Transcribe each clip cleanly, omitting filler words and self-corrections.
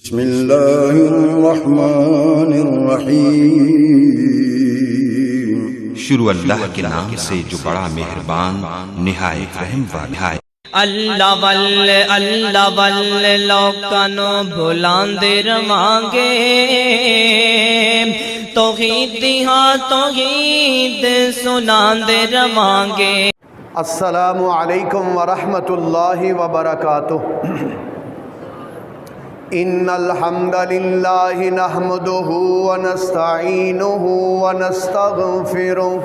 بسم اللہ الرحمن الرحیم۔ شروع اللہ کے نام سے جو بڑا مہربان نہایت رحم والا ہے۔ اللہ واللہ لوکانو بھلاندے رواں گے، توحید ہاں توحید سناندے رواں گے۔ السلام علیکم ورحمۃ اللہ وبرکاتہ۔ ان الحمد للہ نحمده ونستعینه ونستغفره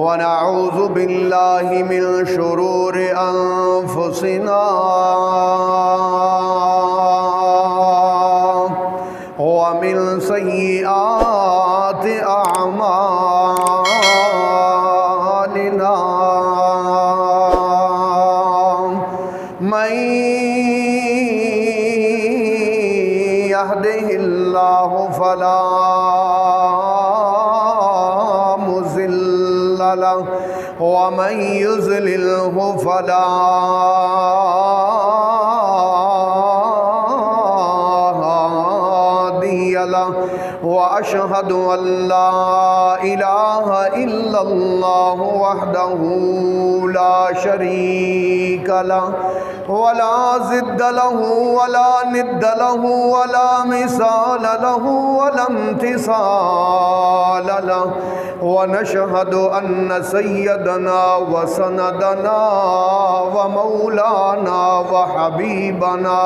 ونعوذ باللہ من شرور انفسنا ومن سیئات اعمالنا، من يهده الله فلا مضل له ومن يضلله فلا هادي له، وأشهد أن لا إله إلا الله وحده لا شريك له ولا ضد له ولا ند له ولا مثال له ولا امتثال له، ونشهد أن سيدنا وسندنا ومولانا وحبيبنا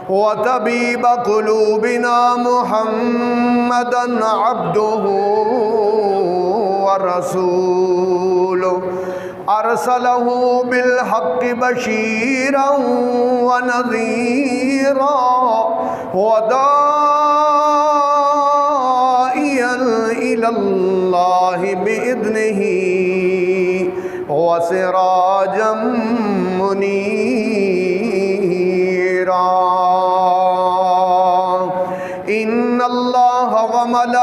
وطبيب قلوبنا محمدا عبده ورسوله، أرسله بالحق بشيرا ونذيرا وداعيا إلى الله بإذنه وسراجا منيرا۔ إن الله وملائكته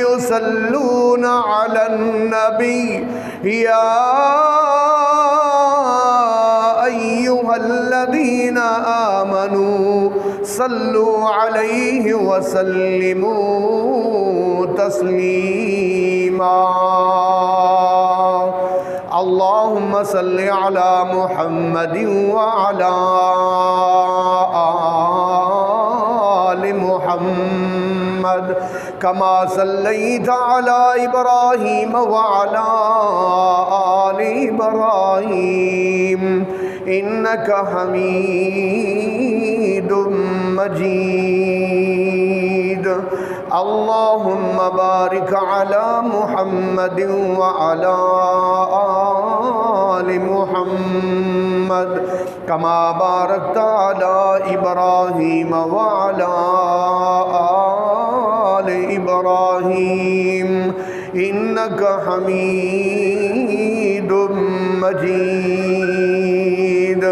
يصلون على النبي، يا أيها الذين آمنوا صلوا عليه وسلموا تسليما۔ اللهم صل على محمد وعلى آل محمد كما صليت على إبراهيم وعلى آل إبراهيم إنك حميد مجيد۔ اللهم بارك على محمد وعلى آل محمد كما باركت على إبراهيم وعلى آل إبراهيم إنك حميد مجيد۔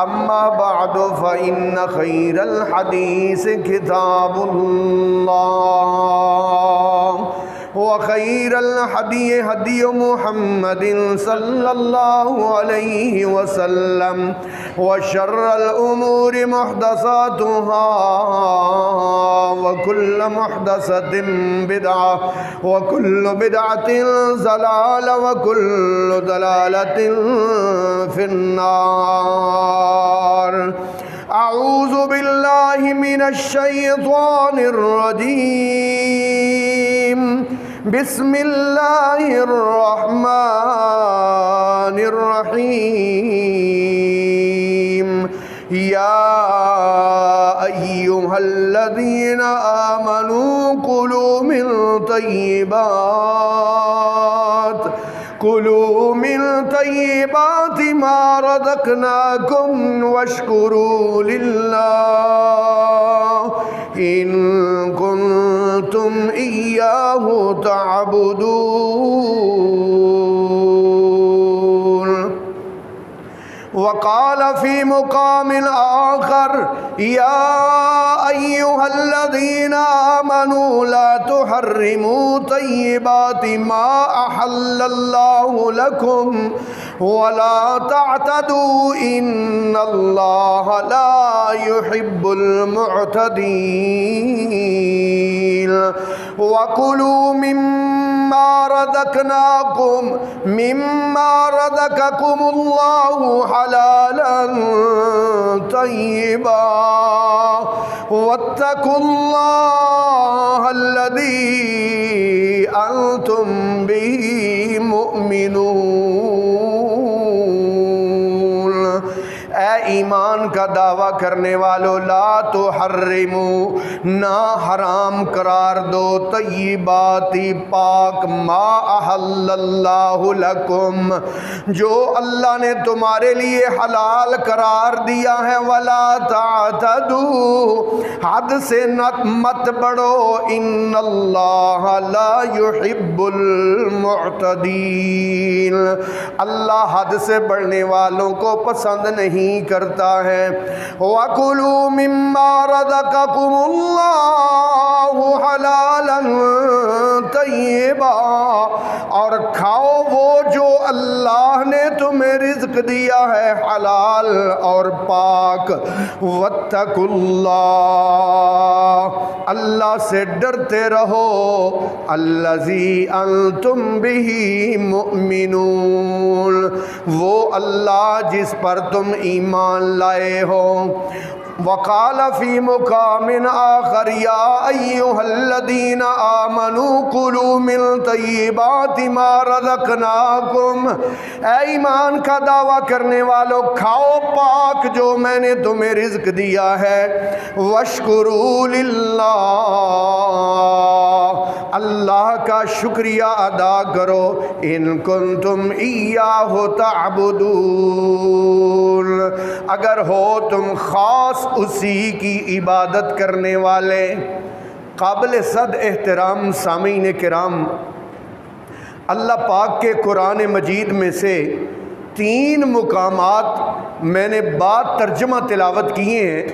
أما بعد فإن خير الحديث كتاب الله، وخير الهدي هدي محمد صلى الله عليه وسلم، وشر الأمور محدثاتها، وكل محدثة بدعة، وكل بدعة ضلالة، وكل ضلالة في النار۔ أعوذ بالله من الشيطان الرجيم، بسم الله الرحمن الرحيم۔ يا أيها الذين آمنوا كلوا من طيبات ما رزقناكم واشكروا لله إن كنتم إياه تعبدون۔ وقال في مقام آخر: يا أيها الذين آمنوا لا تحرموا طيبات ما أحل الله لكم ولا تعتدوا إن الله لا يحب المعتدين وكلوا مما رزقكم الله حلالا طيبا واتقوا الله الذي أنتم به مؤمنون۔ اے ایمان کا دعویٰ کرنے والو، لا تحرموا، نہ حرام قرار دو، طیباتی پاک، ما احل اللہ لکم، جو اللہ نے تمہارے لیے حلال قرار دیا ہے، ولا تعتدوا، حد سے مت بڑھو، ان اللہ لا يحب المعتدین، اللہ حد سے بڑھنے والوں کو پسند نہیں کرتا ہے۔ وَكُلُوا مِمَّا رَزَقَكُمُ اللَّهُ حَلَالًا طَيِّبًا، اور کھاؤ وہ جو اللہ نے تمہیں رزق دیا ہے حلال اور پاک۔ وَاتَّقُوا اللَّهَ، اللہ سے ڈرتے رہو، الَّذِي أَنْتُمْ بِهِ مُؤْمِنُونَ، وہ اللہ جس پر تم ایمان لائے ہو۔ وقال فی مقام آخر یا ایھا الذین آمنوا کلوا من طیبات ما رزقناکم، اے ایمان کا دعویٰ کرنے والو، کھاؤ پاک جو میں نے تمہیں رزق دیا ہے، واشکروا للہ، اللہ کا شکریہ ادا کرو، ان کنتم ایاہ تعبدون، اگر ہو تم خاص اسی کی عبادت کرنے والے۔ قابل صد احترام سامعین کرام، اللہ پاک کے قرآن مجید میں سے 3 مقامات میں نے بعد ترجمہ تلاوت کیے ہیں،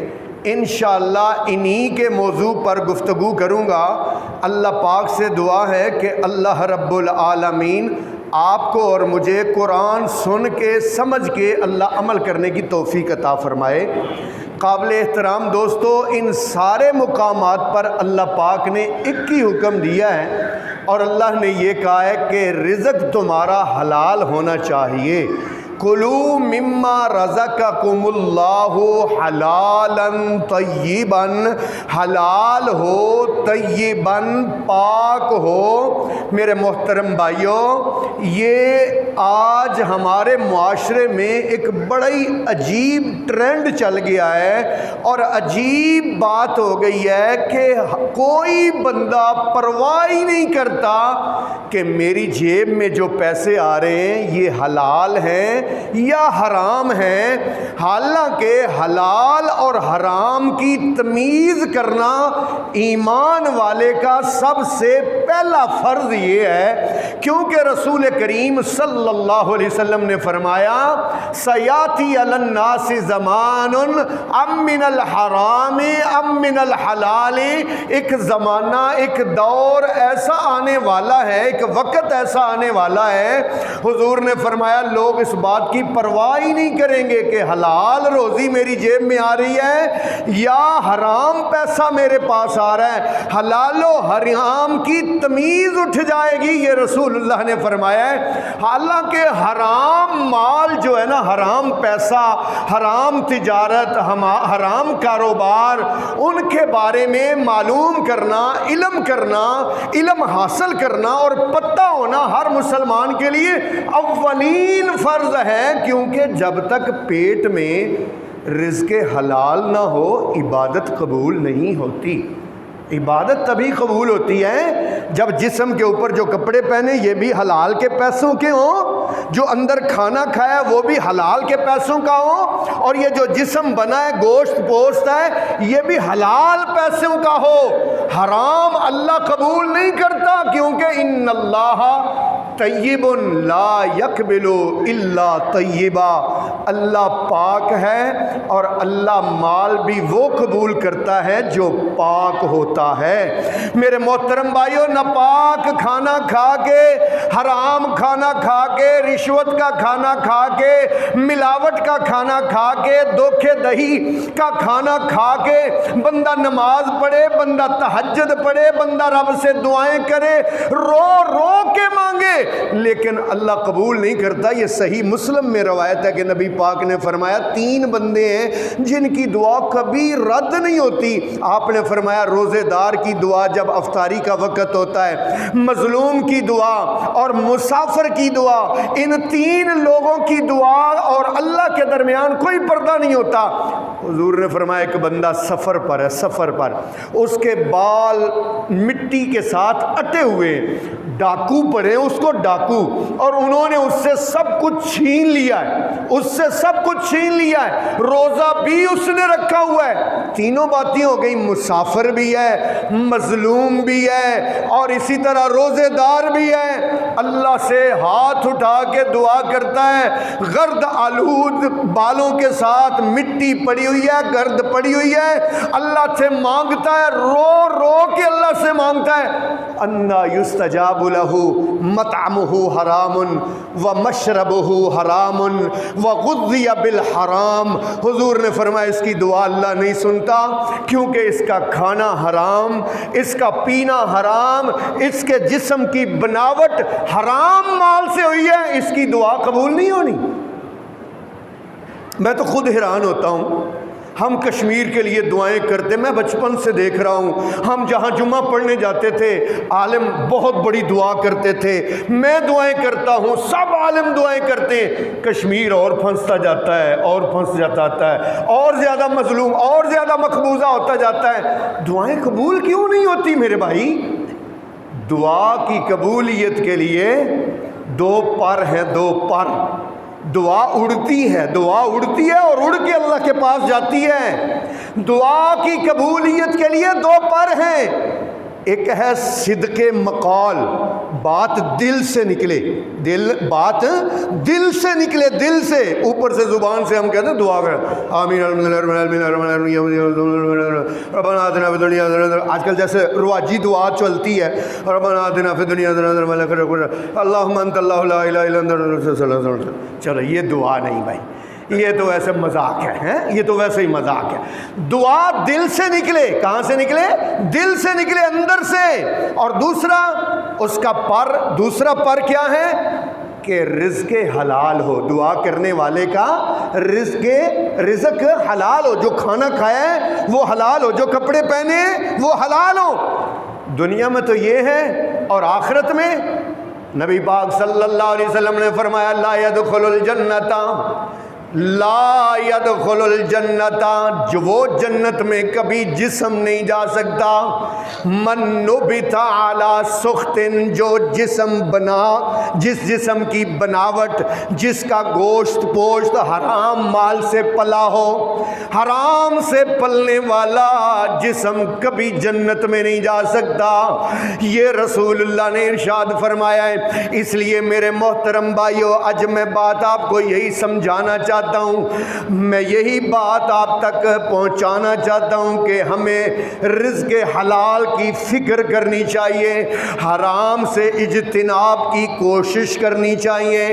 انشاءاللہ انہی کے موضوع پر گفتگو کروں گا۔ اللہ پاک سے دعا ہے کہ اللہ رب العالمین آپ کو اور مجھے قرآن سن کے سمجھ کے اللہ عمل کرنے کی توفیق عطا فرمائے۔ قابل احترام دوستو، ان سارے مقامات پر اللہ پاک نے ایک ہی حکم دیا ہے، اور اللہ نے یہ کہا ہے کہ رزق تمہارا حلال ہونا چاہیے۔ کلوا مما رزقکم اللہ حلالا طیبا، حلال ہو، طیبا پاک ہو۔ میرے محترم بھائیوں، یہ آج ہمارے معاشرے میں ایک بڑی عجیب ٹرینڈ چل گیا ہے، اور عجیب بات ہو گئی ہے کہ کوئی بندہ پرواہ ہی نہیں کرتا کہ میری جیب میں جو پیسے آ رہے ہیں یہ حلال ہیں یا حرام ہیں۔ حالانکہ حلال اور حرام کی تمیز کرنا ایمان والے کا سب سے پہلا فرض یہ ہے، کیونکہ رسول کریم صلی اللہ علیہ وسلم نے فرمایا سیاتی علی الناس زمان ام من الحرام ام من الحلال، ایک زمانہ، ایک دور ایسا آنے والا ہے، ایک وقت ایسا آنے والا ہے، حضور نے فرمایا لوگ اس بات کی پرواہ ہی نہیں کریں گے کہ حلال روزی میری جیب میں آ رہی ہے یا حرام پیسہ میرے پاس آ رہا ہے، حلال و حرام کی تمیز اٹھ جائے گی، یہ رسول اللہ نے فرمایا ہے۔ حالانکہ حرام مال جو ہے نا، حرام پیسہ، حرام تجارت، حرام کاروبار، ان کے بارے میں معلوم کرنا، علم حاصل کرنا اور پتہ ہونا ہر مسلمان کے لیے اولین فرض ہے، کیونکہ جب تک پیٹ میں رزق حلال نہ ہو عبادت قبول نہیں ہوتی۔ عبادت تبھی قبول ہوتی ہے جب جسم کے اوپر جو کپڑے پہنے یہ بھی حلال کے پیسوں کے ہوں، جو اندر کھانا کھایا وہ بھی حلال کے پیسوں کا ہو، اور یہ جو جسم بنا ہے، گوشت پوست ہے، یہ بھی حلال پیسوں کا ہو۔ حرام اللہ قبول نہیں کرتا، کیونکہ ان اللہ طیب لا یقبل الا طیبا، اللہ پاک ہے اور اللہ مال بھی وہ قبول کرتا ہے جو پاک ہوتا ہے۔ میرے محترم بھائیو، ناپاک کھانا کھا کے، حرام کھانا کھا کے، رشوت کا کھانا کھا کے، ملاوٹ کا کھانا کھا کے، دھوکے دہی کا کھانا کھا کے بندہ نماز پڑھے، بندہ تہجد پڑھے، بندہ رب سے دعائیں کرے، رو رو کے مانگے، لیکن اللہ قبول نہیں کرتا۔ یہ صحیح مسلم میں روایت ہے کہ نبی پاک نے فرمایا 3 بندے ہیں جن کی دعا کبھی رد نہیں ہوتی۔ آپ نے فرمایا روزے دار کی دعا جب افطاری کا وقت ہوتا ہے، مظلوم کی دعا اور مسافر کی دعا، ان 3 لوگوں کی دعا اور اللہ کے درمیان کوئی پردہ نہیں ہوتا۔ حضور نے فرمایا ایک بندہ سفر پر ہے، سفر پر، اس کے بال مٹی کے ساتھ اٹے ہوئے، ڈاکو پڑے اس کو، ڈاکو، اور انہوں نے اس سے سب کچھ چھین لیا ہے، اس سے سب کچھ چھین لیا ہے، روزہ بھی اس نے رکھا ہوا ہے۔ تینوں باتیں ہو گئی، مسافر بھی ہے، مظلوم بھی ہے اور اسی طرح روزے دار بھی ہے۔ اللہ سے ہاتھ اٹھا کے دعا کرتا ہے، گرد آلود بالوں کے ساتھ مٹی پڑی ہوئی ہے، گرد پڑی ہوئی ہے، اللہ سے مانگتا ہے، رو رو کے اللہ سے مانگتا ہے۔ انا یستجاب لہ مطعمہ حرام ومشربہ حرام وغذی بالحرام۔ حضور نے فرمایا اس کی دعا اللہ نہیں سنتا کیونکہ اس کا کھانا حرام، اس کا پینا حرام، اس کے جسم کی بناوٹ حرام مال سے ہوئی ہے، اس کی دعا قبول نہیں ہونی۔ میں تو خود حیران ہوتا ہوں، ہم کشمیر کے لیے دعائیں کرتے، میں بچپن سے دیکھ رہا ہوں، ہم جہاں جمعہ پڑھنے جاتے تھے عالم بہت بڑی دعا کرتے تھے، میں دعائیں کرتا ہوں، سب عالم دعائیں کرتے ہیں، کشمیر اور پھنستا جاتا ہے اور پھنس جاتا ہے، اور زیادہ مظلوم اور زیادہ مقبوضہ ہوتا جاتا ہے۔ دعائیں قبول کیوں نہیں ہوتی میرے بھائی؟ دعا کی قبولیت کے لیے 2 پر ہیں، 2 پر۔ دعا اڑتی ہے، دعا اڑتی ہے اور اڑ کے اللہ کے پاس جاتی ہے۔ دعا کی قبولیت کے لیے 2 پر ہیں، ایک ہے صدق مقال، بات دل سے نکلے، بات دل سے نکلے، دل سے، اوپر سے زبان سے ہم کہتے ہیں دعا کریں آمین ربنا آتنا فی الدنیا حسنۃ، آج کل جیسے رواجی دعا چلتی ہے، ربنا آتنا فی الدنیا حسنۃ اللہم انت اللہ لا الہ الا انت۔ چلو یہ دعا نہیں بھائی، یہ تو ویسے مذاق ہے، یہ تو ویسے ہی مذاق ہے۔ دعا دل سے نکلے، کہاں سے نکلے؟ دل سے نکلے، اندر سے۔ اور دوسرا اس کا پر، دوسرا پر کیا ہے کہ رزق حلال ہو، دعا کرنے والے کا رزق حلال ہو، جو کھانا کھایا ہے وہ حلال ہو، جو کپڑے پہنے وہ حلال ہو۔ دنیا میں تو یہ ہے، اور آخرت میں نبی پاک صلی اللہ علیہ وسلم نے فرمایا لا يدخل الجنت، لا يدخل الجنت، جو وہ جنت میں کبھی جسم نہیں جا سکتا، من نبت علی سخت، جو جسم بنا، جس جسم کی بناوٹ، جس کا گوشت پوشت حرام مال سے پلا ہو، حرام سے پلنے والا جسم کبھی جنت میں نہیں جا سکتا۔ یہ رسول اللہ نے ارشاد فرمایا ہے۔ اس لیے میرے محترم بھائیو، آج میں بات آپ کو یہی سمجھانا چاہتا ہوں، میں یہی بات آپ تک پہنچانا چاہتا ہوں کہ ہمیں رزق حلال کی فکر کرنی چاہیے، حرام سے اجتناب کی کوشش کرنی چاہیے،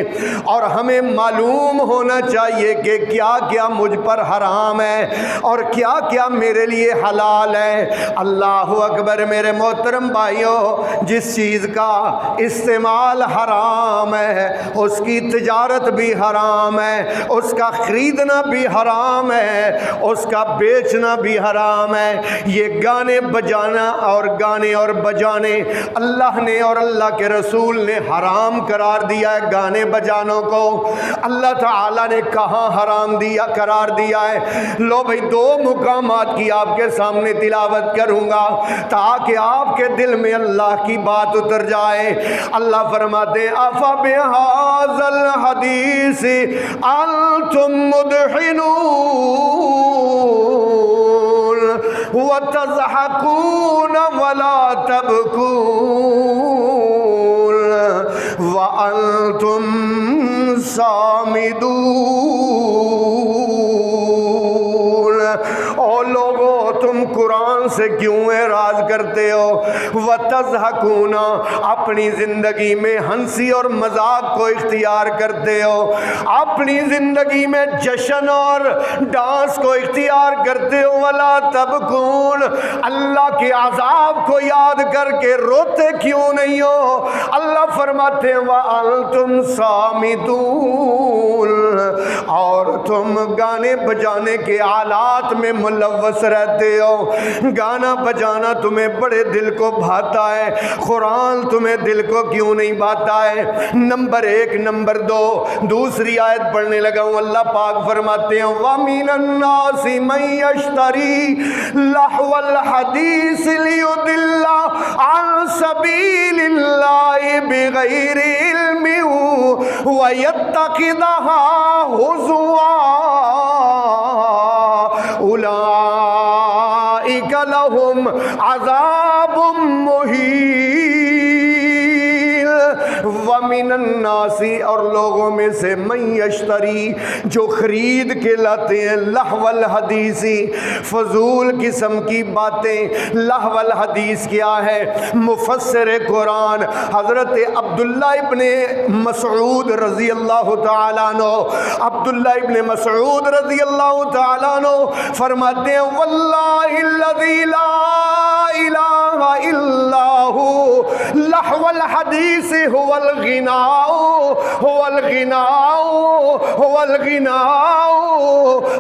اور ہمیں معلوم ہونا چاہیے کہ کیا کیا مجھ پر حرام ہے اور کیا کیا میرے لیے حلال ہے۔ اللہ اکبر میرے محترم بھائیوں، جس چیز کا استعمال حرام ہے اس کی تجارت بھی حرام ہے، اس کا خریدنا بھی حرام ہے، اس کا بیچنا بھی حرام ہے۔ یہ گانے بجانا اور گانے اور بجانے اللہ نے اور اللہ کے رسول نے حرام قرار دیا ہے۔ گانے بجانوں کو اللہ تعالیٰ نے کہاں حرام دیا قرار دیا ہے؟ لو بھئی 2 مقامات کی آپ کے سامنے تلاوت کروں گا تاکہ آپ کے دل میں اللہ کی بات اتر جائے۔ اللہ فرماتے ہیں أَفَبِهَذَا الْحَدِيثِ أَنْتُمْ مُدْحِنُونَ وَتَضْحَكُونَ وَلَا تَبْكُونَ وَأَنْتُمْ صَامِدُونَ۔ سے کیوں اعراض کرتے ہو؟ وَتَضْحَكُونَ اپنی زندگی میں ہنسی اور مذاق کو اختیار کرتے ہو، اپنی زندگی میں جشن اور ڈانس کو اختیار کرتے ہو۔ وَلَا تَبْكُونَ اللہ کے عذاب کو یاد کر کے روتے کیوں نہیں ہو؟ اللہ فرماتے ہیں وَأَنْتُمْ صَامِتُونَ اور تم گانے بجانے کے آلات میں ملوث رہتے ہو۔ گانا بجانا تمہیں بڑے دل کو بھاتا ہے، قرآن تمہیں دل کو کیوں نہیں بھاتا ہے؟ نمبر ایک۔ نمبر دو، دوسری آیت پڑھنے لگا ہوں، اللہ پاک فرماتے ہیں وَمِنَ النَّاسِ مَن يَشْتَرِي لَهْوَ الْحَدِيثِ لِيُضِلَّ عَن سَبِيلِ اللَّهِ بِغَيْرِ عِلْمٍ وَيَتَّخِذَهَا هُزُوًا أُولَئِكَ لَهُمْ عَذَابٌ مُهِينٌ۔ وَمِنَ النَّاسِ اور لوگوں میں سے من یشتری جو خرید کے لاتے ہیں لہو الحدیث فضول قسم کی باتیں۔ لہو الحدیث کیا ہے؟ مفسر قرآن حضرت عبداللہ ابن مسعود رضی اللہ تعالیٰ عنہ، عبداللہ ابن مسعود رضی اللہ تعالیٰ عنہ فرماتے ہیں واللہ الذی لا الہ الا ہو لہو الحدیث هو الغناء هو الغناء هو الغناء۔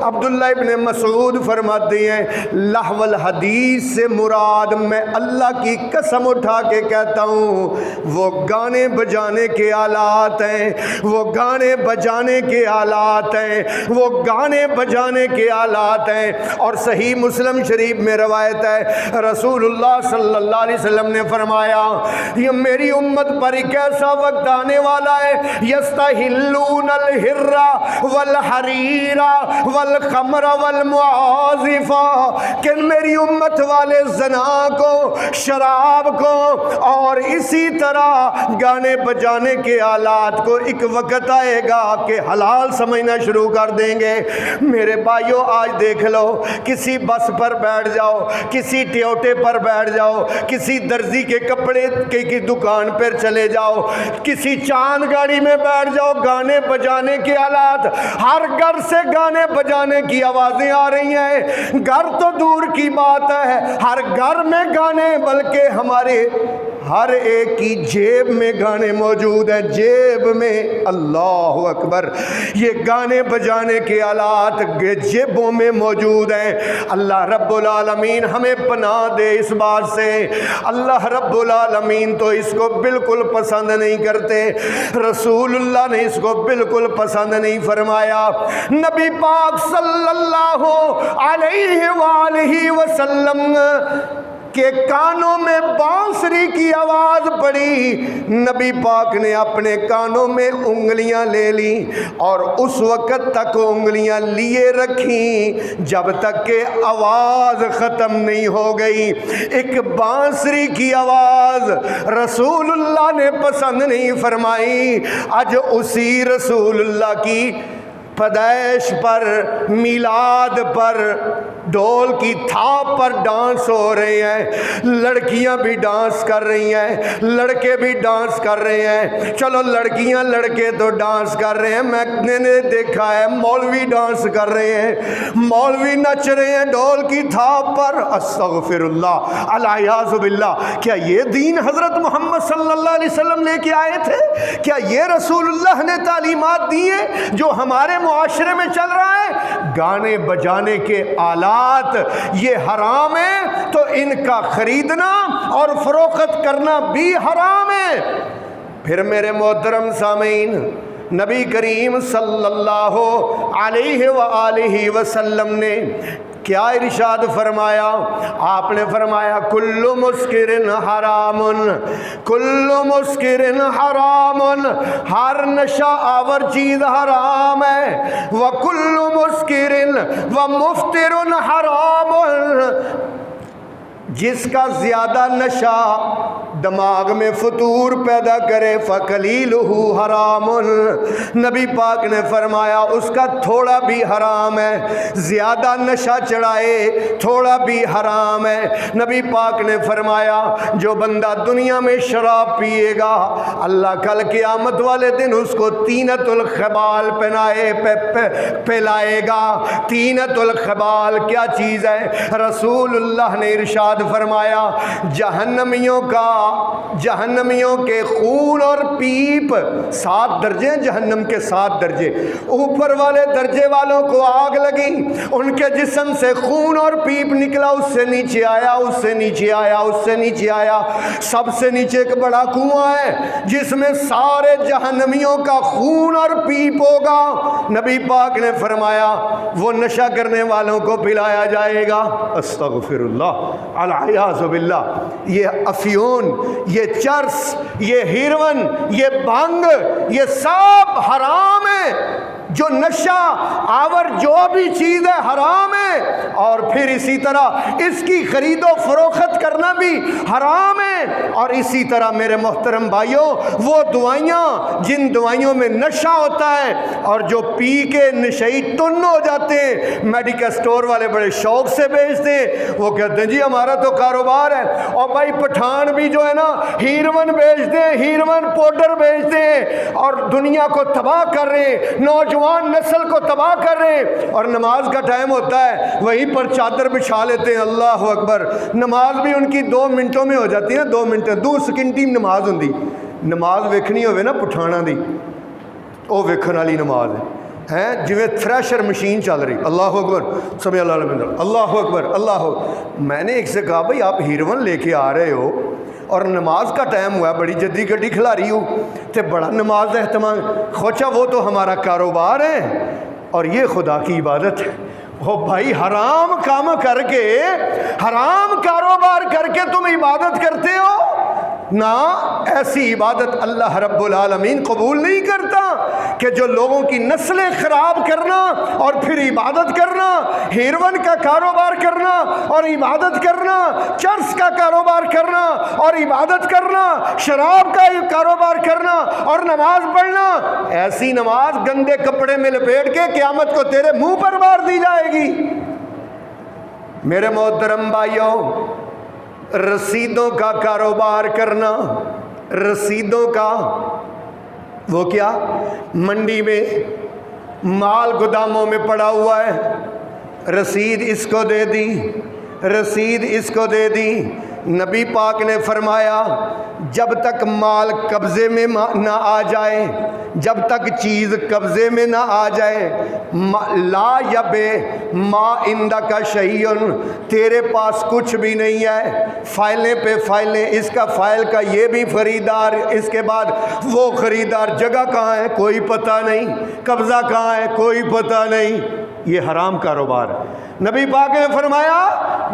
عبداللہ ابن مسعود فرماتے ہیں لہو الحدیث سے مراد میں اللہ کی قسم اٹھا کے کہتا ہوں وہ گانے بجانے کے آلات ہیں، وہ گانے بجانے کے آلات ہیں، وہ گانے بجانے کے آلات ہیں۔ اور صحیح مسلم شریف میں روایت ہے رسول اللہ صلی اللہ علیہ وسلم نے فرمایا یہ میری امت پر ایک ایسا وقت آنے والا ہے یستحلون الحر والحریر والخمر والمعازف کہ میری امت والے زنا کو، شراب کو اور اسی طرح گانے بجانے کے آلات کو ایک وقت آئے گا کہ حلال سمجھنا شروع کر دیں گے۔ میرے بھائیوں آج دیکھ لو، کسی بس پر بیٹھ جاؤ، کسی ٹیوٹے پر بیٹھ جاؤ، کسی درزی کے کپڑے کی دکان پر چلے جاؤ، کسی چاند گاڑی میں بیٹھ جاؤ، گانے بجانے کے آلات، ہر گھر سے گانے بجانے کی آوازیں آ رہی ہیں۔ گھر تو دور کی بات ہے، ہر گھر میں گانے، بلکہ ہمارے ہر ایک کی جیب میں گانے موجود ہیں، جیب میں۔ اللہ اکبر، یہ گانے بجانے کے آلات جیبوں میں موجود ہیں۔ اللہ رب العالمین ہمیں پناہ دے اس بات سے۔ اللہ رب العالمین تو اس کو بالکل پسند نہیں کرتے، رسول اللہ نے اس کو بالکل پسند نہیں فرمایا۔ نبی پاک صلی اللہ علیہ وآلہ وسلم کہ کانوں میں بانسری کی آواز پڑی، نبی پاک نے اپنے کانوں میں انگلیاں لے لی اور اس وقت تک انگلیاں لیے رکھیں جب تک کہ آواز ختم نہیں ہو گئی۔ ایک بانسری کی آواز رسول اللہ نے پسند نہیں فرمائی۔ آج اسی رسول اللہ کی پیدائش پر، میلاد پر، ڈول کی تھاپ پر ڈانس ہو رہے ہیں، لڑکیاں بھی ڈانس کر رہی ہیں، لڑکے بھی ڈانس کر رہے ہیں۔ چلو لڑکیاں لڑکے تو ڈانس کر رہے ہیں، میں نے دیکھا ہے مولوی ڈانس کر رہے ہیں، مولوی نچ رہے ہیں ڈول کی تھاپ پر۔ استغفر اللہ، الیاذ باللہ۔ کیا یہ دین حضرت محمد صلی اللہ علیہ وسلم لے کے آئے تھے؟ کیا یہ رسول اللہ نے تعلیمات دی ہیں جو ہمارے معاشرے میں چل رہا ہے؟ گانے بجانے کے آلات یہ حرام ہے تو ان کا خریدنا اور فروخت کرنا بھی حرام ہے۔ پھر میرے محترم سامعین، نبی کریم صلی اللہ علیہ وآلہ وسلم نے کیا ارشاد فرمایا؟ آپ نے فرمایا کل مسکر حرام، کل مسکر حرام، ہر نشہ آور چیز حرام ہے، وکل مسکر و مفتر حرام، جس کا زیادہ نشہ دماغ میں فطور پیدا کرے فقلیلہ حرام، نبی پاک نے فرمایا اس کا تھوڑا بھی حرام ہے، زیادہ نشہ چڑھائے تھوڑا بھی حرام ہے۔ نبی پاک نے فرمایا جو بندہ دنیا میں شراب پیے گا اللہ کل قیامت والے دن اس کو طینت الخبال پلائے گا۔ طینت الخبال کیا چیز ہے؟ رسول اللہ نے ارشاد فرمایا جہنمیوں کے خون اور پیپ 7 درجے ہیں، جہنم کے 7 درجے، اوپر والے درجے والوں کو آگ لگی، ان کے جسم سے خون اور پیپ نکلا، اس سے نیچے آیا، اس سے نیچے آیا، اس سے نیچے آیا، سب سے نیچے ایک بڑا کنواں ہے جس میں سارے جہنمیوں کا خون اور پیپ ہوگا۔ نبی پاک نے فرمایا وہ نشہ کرنے والوں کو پلایا جائے گا۔ استغفر اللہ، العیاذ باللہ۔ یہ افیون، یہ چرس، یہ ہیروین، یہ بھنگ، یہ سب حرام ہے۔ جو نشہ آور جو بھی چیز ہے حرام ہے، اور پھر اسی طرح اس کی خرید و فروخت کرنا بھی حرام ہے۔ اور اسی طرح میرے محترم بھائیوں وہ دوائیاں جن دوائیوں میں نشہ ہوتا ہے اور جو پی کے نشئی ٹن ہو جاتے ہیں، میڈیکل سٹور والے بڑے شوق سے بیچتے ہیں، وہ کہتے ہیں جی ہمارا تو کاروبار ہے۔ اور بھائی پٹھان بھی جو ہے نا ہیروین بیچتے ہیں، ہیروین پاؤڈر بیچتے ہیں اور دنیا کو تباہ کر رہے ہیں، نوجوان نسل کو تباہ کر رہے ہیں۔ اور نماز کا ٹائم ہوتا ہے وہیں پر چادر بچھا لیتے ہیں، اللہ اکبر۔ نماز بھی ان کی 2 منٹوں میں ہو جاتی ہے، 2 منٹ 2 سیکنڈ کی نماز ہوندی۔ نماز ویکھنی ہوئے نا پٹھانا دی، وہ ویکھن والی نماز ہے جویں تھریشر مشین چل رہی۔ اللہ اکبر، سمع اللہ لمن حمدہ، اللہ اکبر، اللہ اکبر۔ میں نے ایک سے کہا بھائی آپ ہیروین لے کے آ رہے ہو اور نماز کا ٹائم ہوا ہے، بڑی جدی گڈی کھلا رہی ہوں تے بڑا نماز اہتمام، خوچا وہ تو ہمارا کاروبار ہے اور یہ خدا کی عبادت ہے۔ وہ بھائی حرام کام کر کے، حرام کاروبار کر کے تم عبادت کرتے ہو نا، ایسی عبادت اللہ رب العالمین قبول نہیں کرتا کہ جو لوگوں کی نسلیں خراب کرنا اور پھر عبادت کرنا، ہیروین کا کاروبار کرنا اور عبادت کرنا، چرس کا کاروبار کرنا اور عبادت کرنا، شراب کا کاروبار کرنا اور نماز پڑھنا، ایسی نماز گندے کپڑے میں لپیٹ کے قیامت کو تیرے منہ پر مار دی جائے گی۔ میرے محترم بھائیوں، رسیدوں کا کاروبار کرنا، رسیدوں کا، وہ کیا؟ منڈی میں مال گوداموں میں پڑا ہوا ہے، رسید اس کو دے دی، رسید اس کو دے دی۔ نبی پاک نے فرمایا جب تک مال قبضے میں نہ آ جائے، جب تک چیز قبضے میں نہ آ جائے، لا یبے ما عندک شیء، تیرے پاس کچھ بھی نہیں ہے، فائلیں پہ فائلیں، اس کا فائل کا یہ بھی خریدار، اس کے بعد وہ خریدار، جگہ کہاں ہے کوئی پتہ نہیں، قبضہ کہاں ہے کوئی پتہ نہیں، یہ حرام کاروبار ہے۔ نبی پاک نے فرمایا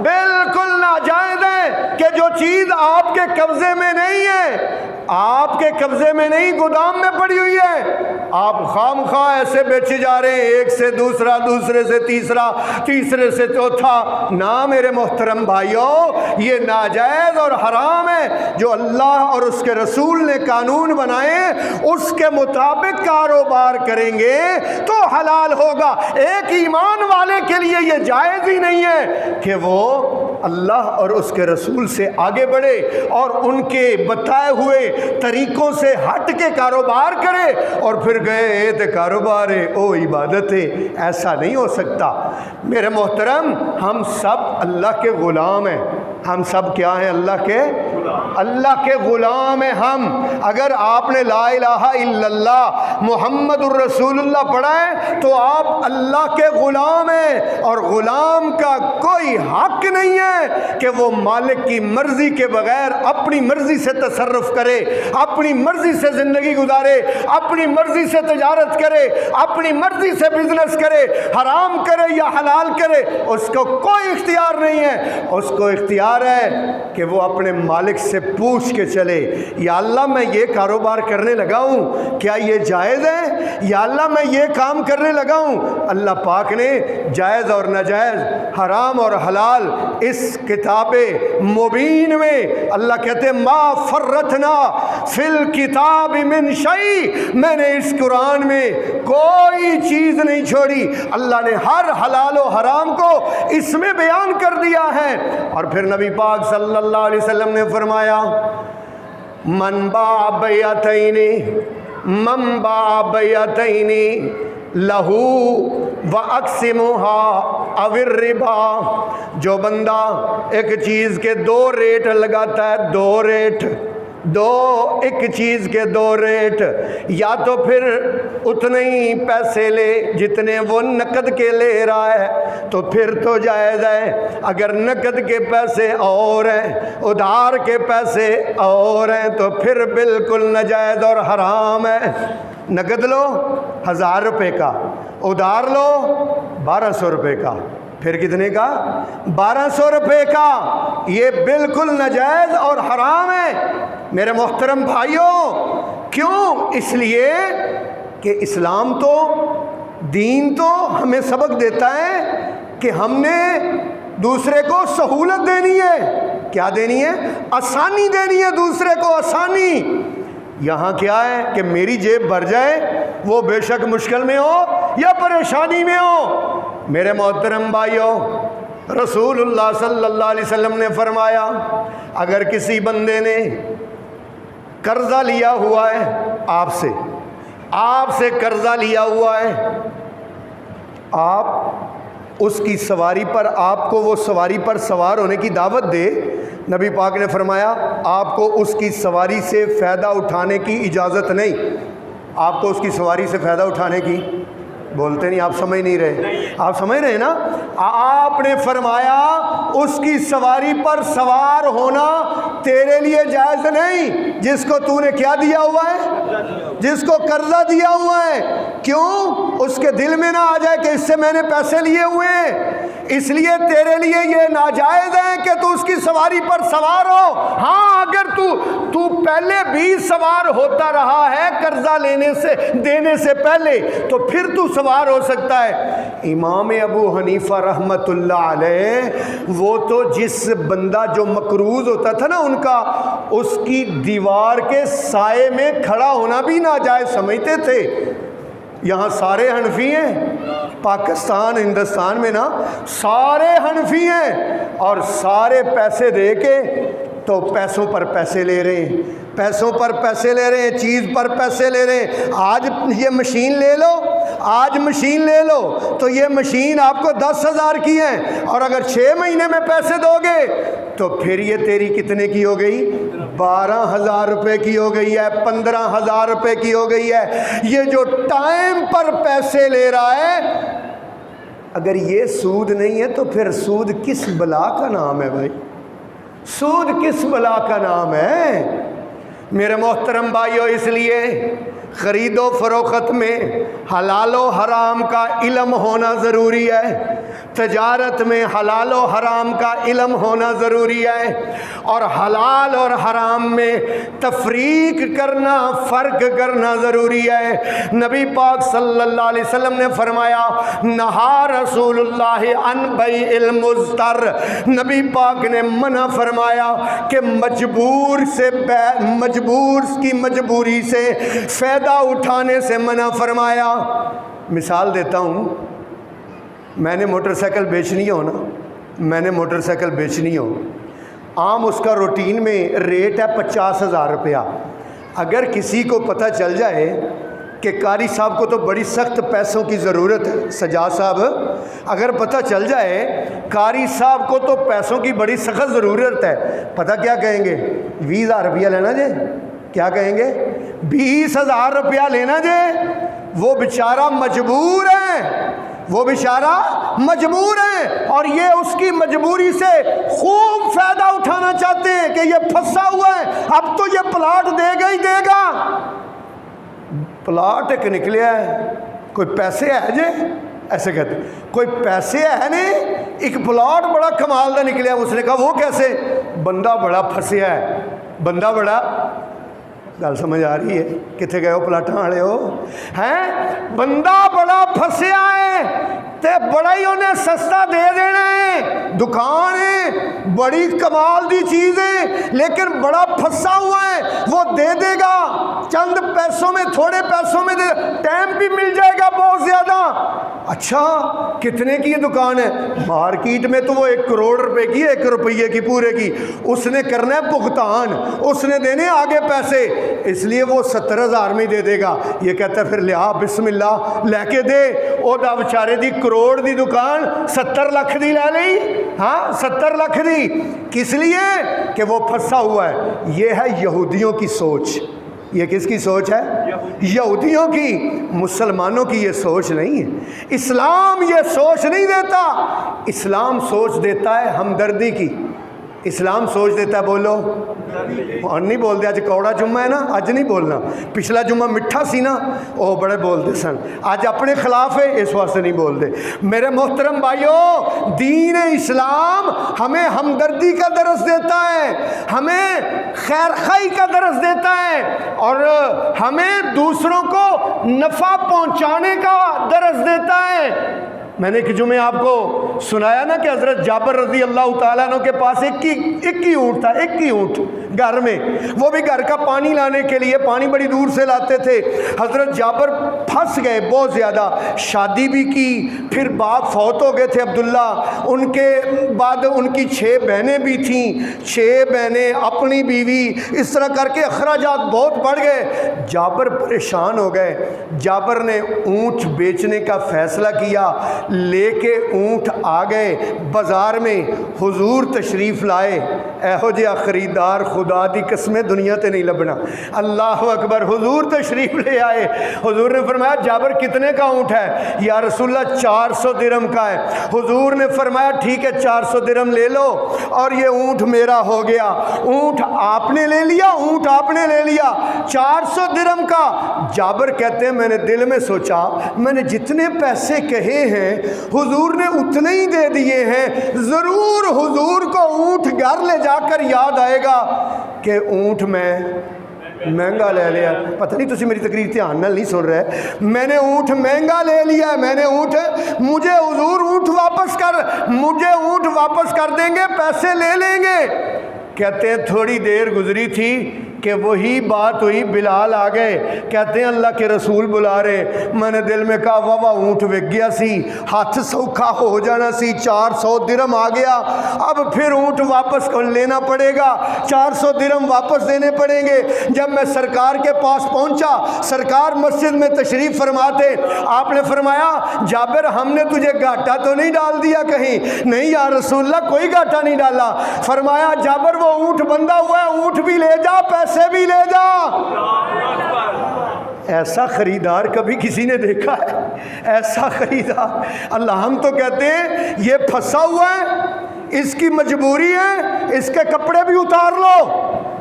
بالکل ناجائز ہے کہ جو چیز آپ کے قبضے میں نہیں ہے، آپ کے قبضے میں نہیں، گودام میں پڑی ہوئی ہے، آپ خام خواہ ایسے بیچے جا رہے ہیں، ایک سے دوسرا، دوسرے سے تیسرا، تیسرے سے چوتھا، نہ میرے محترم بھائیوں، یہ ناجائز اور حرام ہے۔ جو اللہ اور اس کے رسول نے قانون بنائے اس کے مطابق کاروبار کریں گے تو حلال ہوگا۔ ایک ایمان والے کے لیے یہ جائز ہی نہیں ہے کہ وہ اللہ اور اس کے رسول سے آگے بڑھے اور ان کے بتائے ہوئے طریقوں سے ہٹ کے کاروبار کرے اور پھر گئے تے کاروبار ہے او عبادت ہے، ایسا نہیں ہو سکتا۔ میرے محترم، ہم سب اللہ کے غلام ہیں، ہم سب کیا ہیں؟ اللہ کے غلام ہیں ہم۔ اگر آپ نے لا الہ الا اللہ محمد الرسول اللہ پڑھا ہے تو آپ اللہ کے غلام ہیں، اور غلام کا کوئی حق نہیں ہے کہ وہ مالک کی مرضی کے بغیر اپنی مرضی سے تصرف کرے، اپنی مرضی سے زندگی گزارے، اپنی مرضی سے تجارت کرے، اپنی مرضی سے بزنس کرے، حرام کرے یا حلال کرے، اس کو کوئی اختیار نہیں ہے۔ اس کو اختیار ہے کہ وہ اپنے مالک مالک سے پوچھ کے چلے، یا اللہ میں یہ کاروبار کرنے لگا ہوں، کیا یہ جائز ہے؟ یا اللہ میں یہ کام کرنے لگا ہوں۔ اللہ پاک نے جائز اور ناجائز، حرام اور حلال اس کتاب مبین میں اللہ کہتے ہیں ما فرطنا فی الکتاب من شیء، میں نے اس قرآن میں کوئی چیز نہیں چھوڑی، اللہ نے ہر حلال و حرام کو اس میں بیان کر دیا ہے۔ اور پھر نبی پاک صلی اللہ علیہ وسلم نے فرمایا من باع بیعتین لہو وَأَقْسِمُهَا أَوِ الرِّبَا، جو بندہ ایک چیز کے دو ریٹ لگاتا ہے، ایک چیز کے دو ریٹ، یا تو پھر اتنے ہی پیسے لے جتنے وہ نقد کے لے رہا ہے تو پھر تو جائز ہے، اگر نقد کے پیسے اور ہیں، ادھار کے پیسے اور ہیں تو پھر بالکل ناجائز اور حرام ہے۔ نقد لو 1000 روپے کا، ادھار لو 1200 روپے کا، پھر کتنے کا؟ 1200 روپے کا، یہ بالکل ناجائز اور حرام ہے میرے محترم بھائیوں۔ کیوں؟ اس لیے کہ اسلام تو، دین تو ہمیں سبق دیتا ہے کہ ہم نے دوسرے کو سہولت دینی ہے۔ کیا دینی ہے؟ آسانی دینی ہے، دوسرے کو آسانی۔ یہاں کیا ہے کہ میری جیب بھر جائے، وہ بے شک مشکل میں ہو یا پریشانی میں ہو۔ میرے محترم بھائیوں، رسول اللہ صلی اللہ علیہ وسلم نے فرمایا اگر کسی بندے نے قرضہ لیا ہوا ہے آپ سے قرضہ لیا ہوا ہے، آپ اس کی سواری پر، آپ کو وہ سواری پر سوار ہونے کی دعوت دے، نبی پاک نے فرمایا آپ کو اس کی سواری سے فائدہ اٹھانے کی اجازت نہیں۔ آپ کو اس کی سواری سے فائدہ اٹھانے کی، بولتے نہیں، آپ سمجھ نہیں رہے، آپ سمجھ رہے نا؟ آپ نے فرمایا اس کی سواری پر سوار ہونا تیرے لیے جائز نہیں، جس کو تو نے کیا دیا ہوا ہے؟ جس کو قرضہ دیا ہوا ہے۔ کیوں؟ اس کے دل میں نہ آ جائے کہ اس سے میں نے پیسے لیے ہوئے ہیں، اس لیے تیرے لیے یہ ناجائز ہے کہ تو اس کی سواری پر سوار ہو۔ ہاں، اگر تو پہلے بھی سوار ہوتا رہا ہے قرضہ دینے سے پہلے تو پھر تو سوار ہو سکتا ہے۔ امام ابو حنیفہ رحمت اللہ علیہ، وہ تو جس بندہ جو مقروض ہوتا تھا نا ان کا، اس کی دیوار کے سائے میں کھڑا ہونا بھی ناجائز سمجھتے تھے۔ یہاں سارے حنفی ہیں، پاکستان ہندوستان میں نا سارے حنفی ہیں، اور سارے پیسے دے کے تو پیسوں پر پیسے لے رہے ہیں، پیسوں پر پیسے لے رہے ہیں، چیز پر پیسے لے رہے ہیں۔ آج یہ مشین لے لو، آج مشین لے لو تو یہ مشین آپ کو 10,000 کی ہے، اور اگر 6 مہینے میں پیسے دو گے تو پھر یہ تیری کتنے کی ہو گئی؟ 12,000 روپے کی ہو گئی ہے، 15,000 روپے کی ہو گئی ہے۔ یہ جو ٹائم پر پیسے لے رہا ہے، اگر یہ سود نہیں ہے تو پھر سود کس بلا کا نام ہے بھائی؟ سود کس بلا کا نام ہے؟ میرے محترم بھائیو، اس لیے خرید و فروخت میں حلال و حرام کا علم ہونا ضروری ہے، تجارت میں حلال و حرام کا علم ہونا ضروری ہے، اور حلال اور حرام میں تفریق کرنا، فرق کرنا ضروری ہے۔ نبی پاک صلی اللہ علیہ وسلم نے فرمایا نہا رسول اللہ عن بیع المضطر، نبی پاک نے منع فرمایا کہ مجبور کی مجبوری سے فائدہ اٹھانے سے منع فرمایا۔ مثال دیتا ہوں، میں نے موٹر سائیکل بیچنی ہو نا، میں نے موٹر سائیکل بیچنی ہو، عام اس کا روٹین میں ریٹ ہے 50,000 روپیہ۔ اگر کسی کو پتہ چل جائے کہ قاری صاحب کو تو بڑی سخت پیسوں کی ضرورت ہے، سجاد صاحب، اگر پتہ چل جائے قاری صاحب کو تو پیسوں کی بڑی سخت ضرورت ہے، پتہ کیا کہیں گے؟ 20,000 روپیہ لینا جے، کیا کہیں گے؟ 20,000 روپیہ لینا جے۔ وہ بیچارہ مجبور ہے، وہ بیچارہ مجبور ہے، اور یہ اس کی مجبوری سے خوب فائدہ اٹھانا چاہتے ہیں کہ یہ پھنسا ہوا ہے، اب تو یہ پلاٹ دے گا ہی دے گا۔ پلاٹ ایک نکلیا ہے، کوئی پیسے ہے جے، ایسے کہتے ہیں کوئی پیسے ہے نہیں، ایک پلاٹ بڑا کمال دا نکلیا۔ اس نے کہا وہ کیسے؟ بندہ بڑا پھنسیا ہے، بندہ بڑا گل سمجھ آ رہی ہے کتنے گئے ہو پلاٹاں والے ہو ہیں بندہ بڑا پھسیا ہے تے بڑا ہی انہیں سستا دے دینا ہے دکان ہے بڑی کمال دی چیز ہے لیکن بڑا پھنسا ہوا ہے وہ دے دے گا چند پیسوں میں تھوڑے پیسوں میں دے ٹائم بھی مل جائے گا بہت زیادہ اچھا کتنے کی یہ دکان ہے مارکیٹ میں تو وہ 1 کروڑ روپے کی 1 روپیے کی پورے کی اس نے کرنا ہے بھگتان اس نے دینے آگے پیسے اس لیے وہ 70,000 میں دے دے گا یہ کہتا ہے پھر لیا بسم اللہ لے کے دے او دا بچارے دی کروڑ دی دکان 70 لاکھ دی لے لئی ہاں 70 لاکھ دی کس لیے کہ وہ پھنسا ہوا ہے یہ ہے یہودیوں کی سوچ یہ کس کی سوچ ہے یہودیوں کی مسلمانوں کی یہ سوچ نہیں ہے اسلام یہ سوچ نہیں دیتا اسلام سوچ دیتا ہے ہمدردی کی اسلام سوچ دیتا ہے بولو اور نہیں بولتے آج کوڑا جمعہ ہے نا آج نہیں بولنا پچھلا جمعہ مٹھا سی نا وہ بڑے بولتے سن آج اپنے خلاف ہے اس واسطے نہیں بولتے میرے محترم بھائیوں دین اسلام ہمیں ہمدردی کا درس دیتا ہے ہمیں خیر خواہی کا درس دیتا ہے اور ہمیں دوسروں کو نفع پہنچانے کا درس دیتا ہے میں نے ایک جمعہ آپ کو سنایا نا کہ حضرت جابر رضی اللہ تعالیٰ عنہ کے پاس ایک ہی اونٹ تھا ایک ہی اونٹ گھر میں وہ بھی گھر کا پانی لانے کے لیے پانی بڑی دور سے لاتے تھے حضرت جابر پھنس گئے بہت زیادہ شادی بھی کی پھر باپ فوت ہو گئے تھے عبداللہ ان کے بعد ان کی 6 بہنیں بھی تھیں 6 بہنیں اپنی بیوی اس طرح کر کے اخراجات بہت بڑھ گئے جابر پریشان ہو گئے جابر نے اونٹ بیچنے کا فیصلہ کیا لے کے اونٹ آ گئے بازار میں حضور تشریف لائے ایہو جہا خریدار خدا دی قسمیں دنیا تے نہیں لبنا اللہ اکبر حضور تشریف لے آئے حضور نے فرمایا جابر کتنے کا اونٹ ہے یا رسول اللہ 400 درہم کا ہے حضور نے فرمایا ٹھیک ہے 400 درہم لے لو اور یہ اونٹ میرا ہو گیا اونٹ آپ نے لے لیا اونٹ آپ نے لے لیا 400 درہم کا جابر کہتے ہیں میں نے دل میں سوچا میں نے جتنے پیسے کہے ہیں حضور نے اتنے ہی دے دیے ہیں ضرور حضور کو اونٹ گھر لے جا کر یاد آئے گا کہ اونٹ میں مہنگا لے لیا پتہ نہیں تسی میری تقریر دھیان نال نہیں سن رہے میں نے اونٹ مہنگا لے لیا میں نے اونٹ مجھے حضور اونٹ واپس کر دیں گے پیسے لے لیں گے کہتے ہیں تھوڑی دیر گزری تھی کہ وہی بات ہوئی بلال آ گئے کہتے ہیں اللہ کے رسول بلا رہے میں نے دل میں کہا واہ اونٹ وک گیا سی ہاتھ سوکھا ہو جانا سی 400 درہم آ گیا اب پھر اونٹ واپس لینا پڑے گا 400 درہم واپس دینے پڑیں گے جب میں سرکار کے پاس پہنچا سرکار مسجد میں تشریف فرماتے آپ نے فرمایا جابر ہم نے تجھے گھاٹا تو نہیں ڈال دیا کہیں نہیں یا رسول اللہ کوئی گھاٹا نہیں ڈالا فرمایا جابر وہ اونٹ بندھا ہوا ہے اونٹ بھی لے جا پیسے بھی لے جا ایسا خریدار کبھی کسی نے دیکھا ہے ایسا خریدار اللہ ہم تو کہتے ہیں یہ پھنسا ہوا ہے اس کی مجبوری ہے اس کے کپڑے بھی اتار لو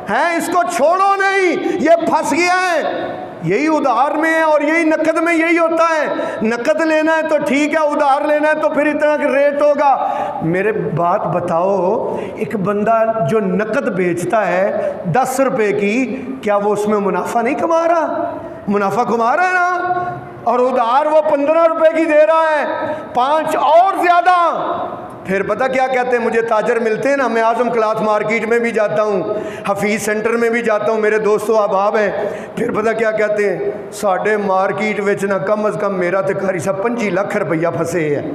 ہیں اس کو چھوڑو نہیں یہ پھنس گیا ہے یہی ادھار میں ہے اور یہی نقد میں یہی ہوتا ہے نقد لینا ہے تو ٹھیک ہے ادھار لینا ہے تو پھر اتنا ریٹ ہوگا میرے بات بتاؤ ایک بندہ جو نقد بیچتا ہے 10 روپے کی کیا وہ اس میں منافع نہیں کما رہا منافع کما رہا ہے نا اور ادھار وہ 15 روپے کی دے رہا ہے 5 اور زیادہ پھر پتہ کیا کہتے ہیں مجھے تاجر ملتے ہیں نا میں اعظم کلاتھ مارکیٹ میں بھی جاتا ہوں حفیظ سینٹر میں بھی جاتا ہوں میرے دوست و احباب ہیں پھر پتہ کیا کہتے ہیں ساڈے مارکیٹ وچ نا کم از کم میرا تے گھر سا 25 لاکھ روپیہ پھنسے ہے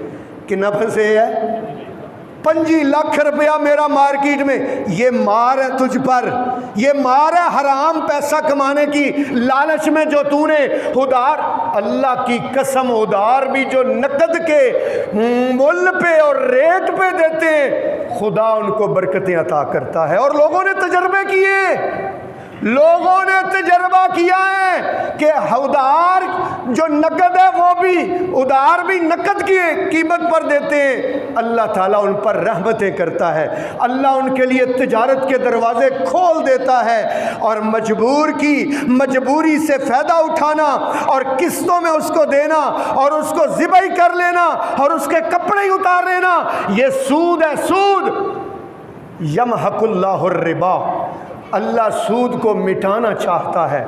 کنا پھنسے ہے 25 لاکھ روپیہ میرا مارکیٹ میں یہ مار ہے تجھ پر یہ مار ہے حرام پیسہ کمانے کی لالچ میں جو تو نے ادھار اللہ کی قسم ادھار بھی جو نقد کے مول پہ اور ریٹ پہ دیتے ہیں خدا ان کو برکتیں عطا کرتا ہے اور لوگوں نے تجربے کیے لوگوں نے تجربہ کیا ہے کہ ادھار جو نقد ہے وہ بھی ادھار بھی نقد کی قیمت پر دیتے ہیں اللہ تعالیٰ ان پر رحمتیں کرتا ہے اللہ ان کے لیے تجارت کے دروازے کھول دیتا ہے اور مجبوری سے فائدہ اٹھانا اور قسطوں میں اس کو دینا اور اس کو ذبح کر لینا اور اس کے کپڑے ہی اتار لینا یہ سود ہے سود یمحق اللہ الربا اللہ سود کو مٹانا چاہتا ہے،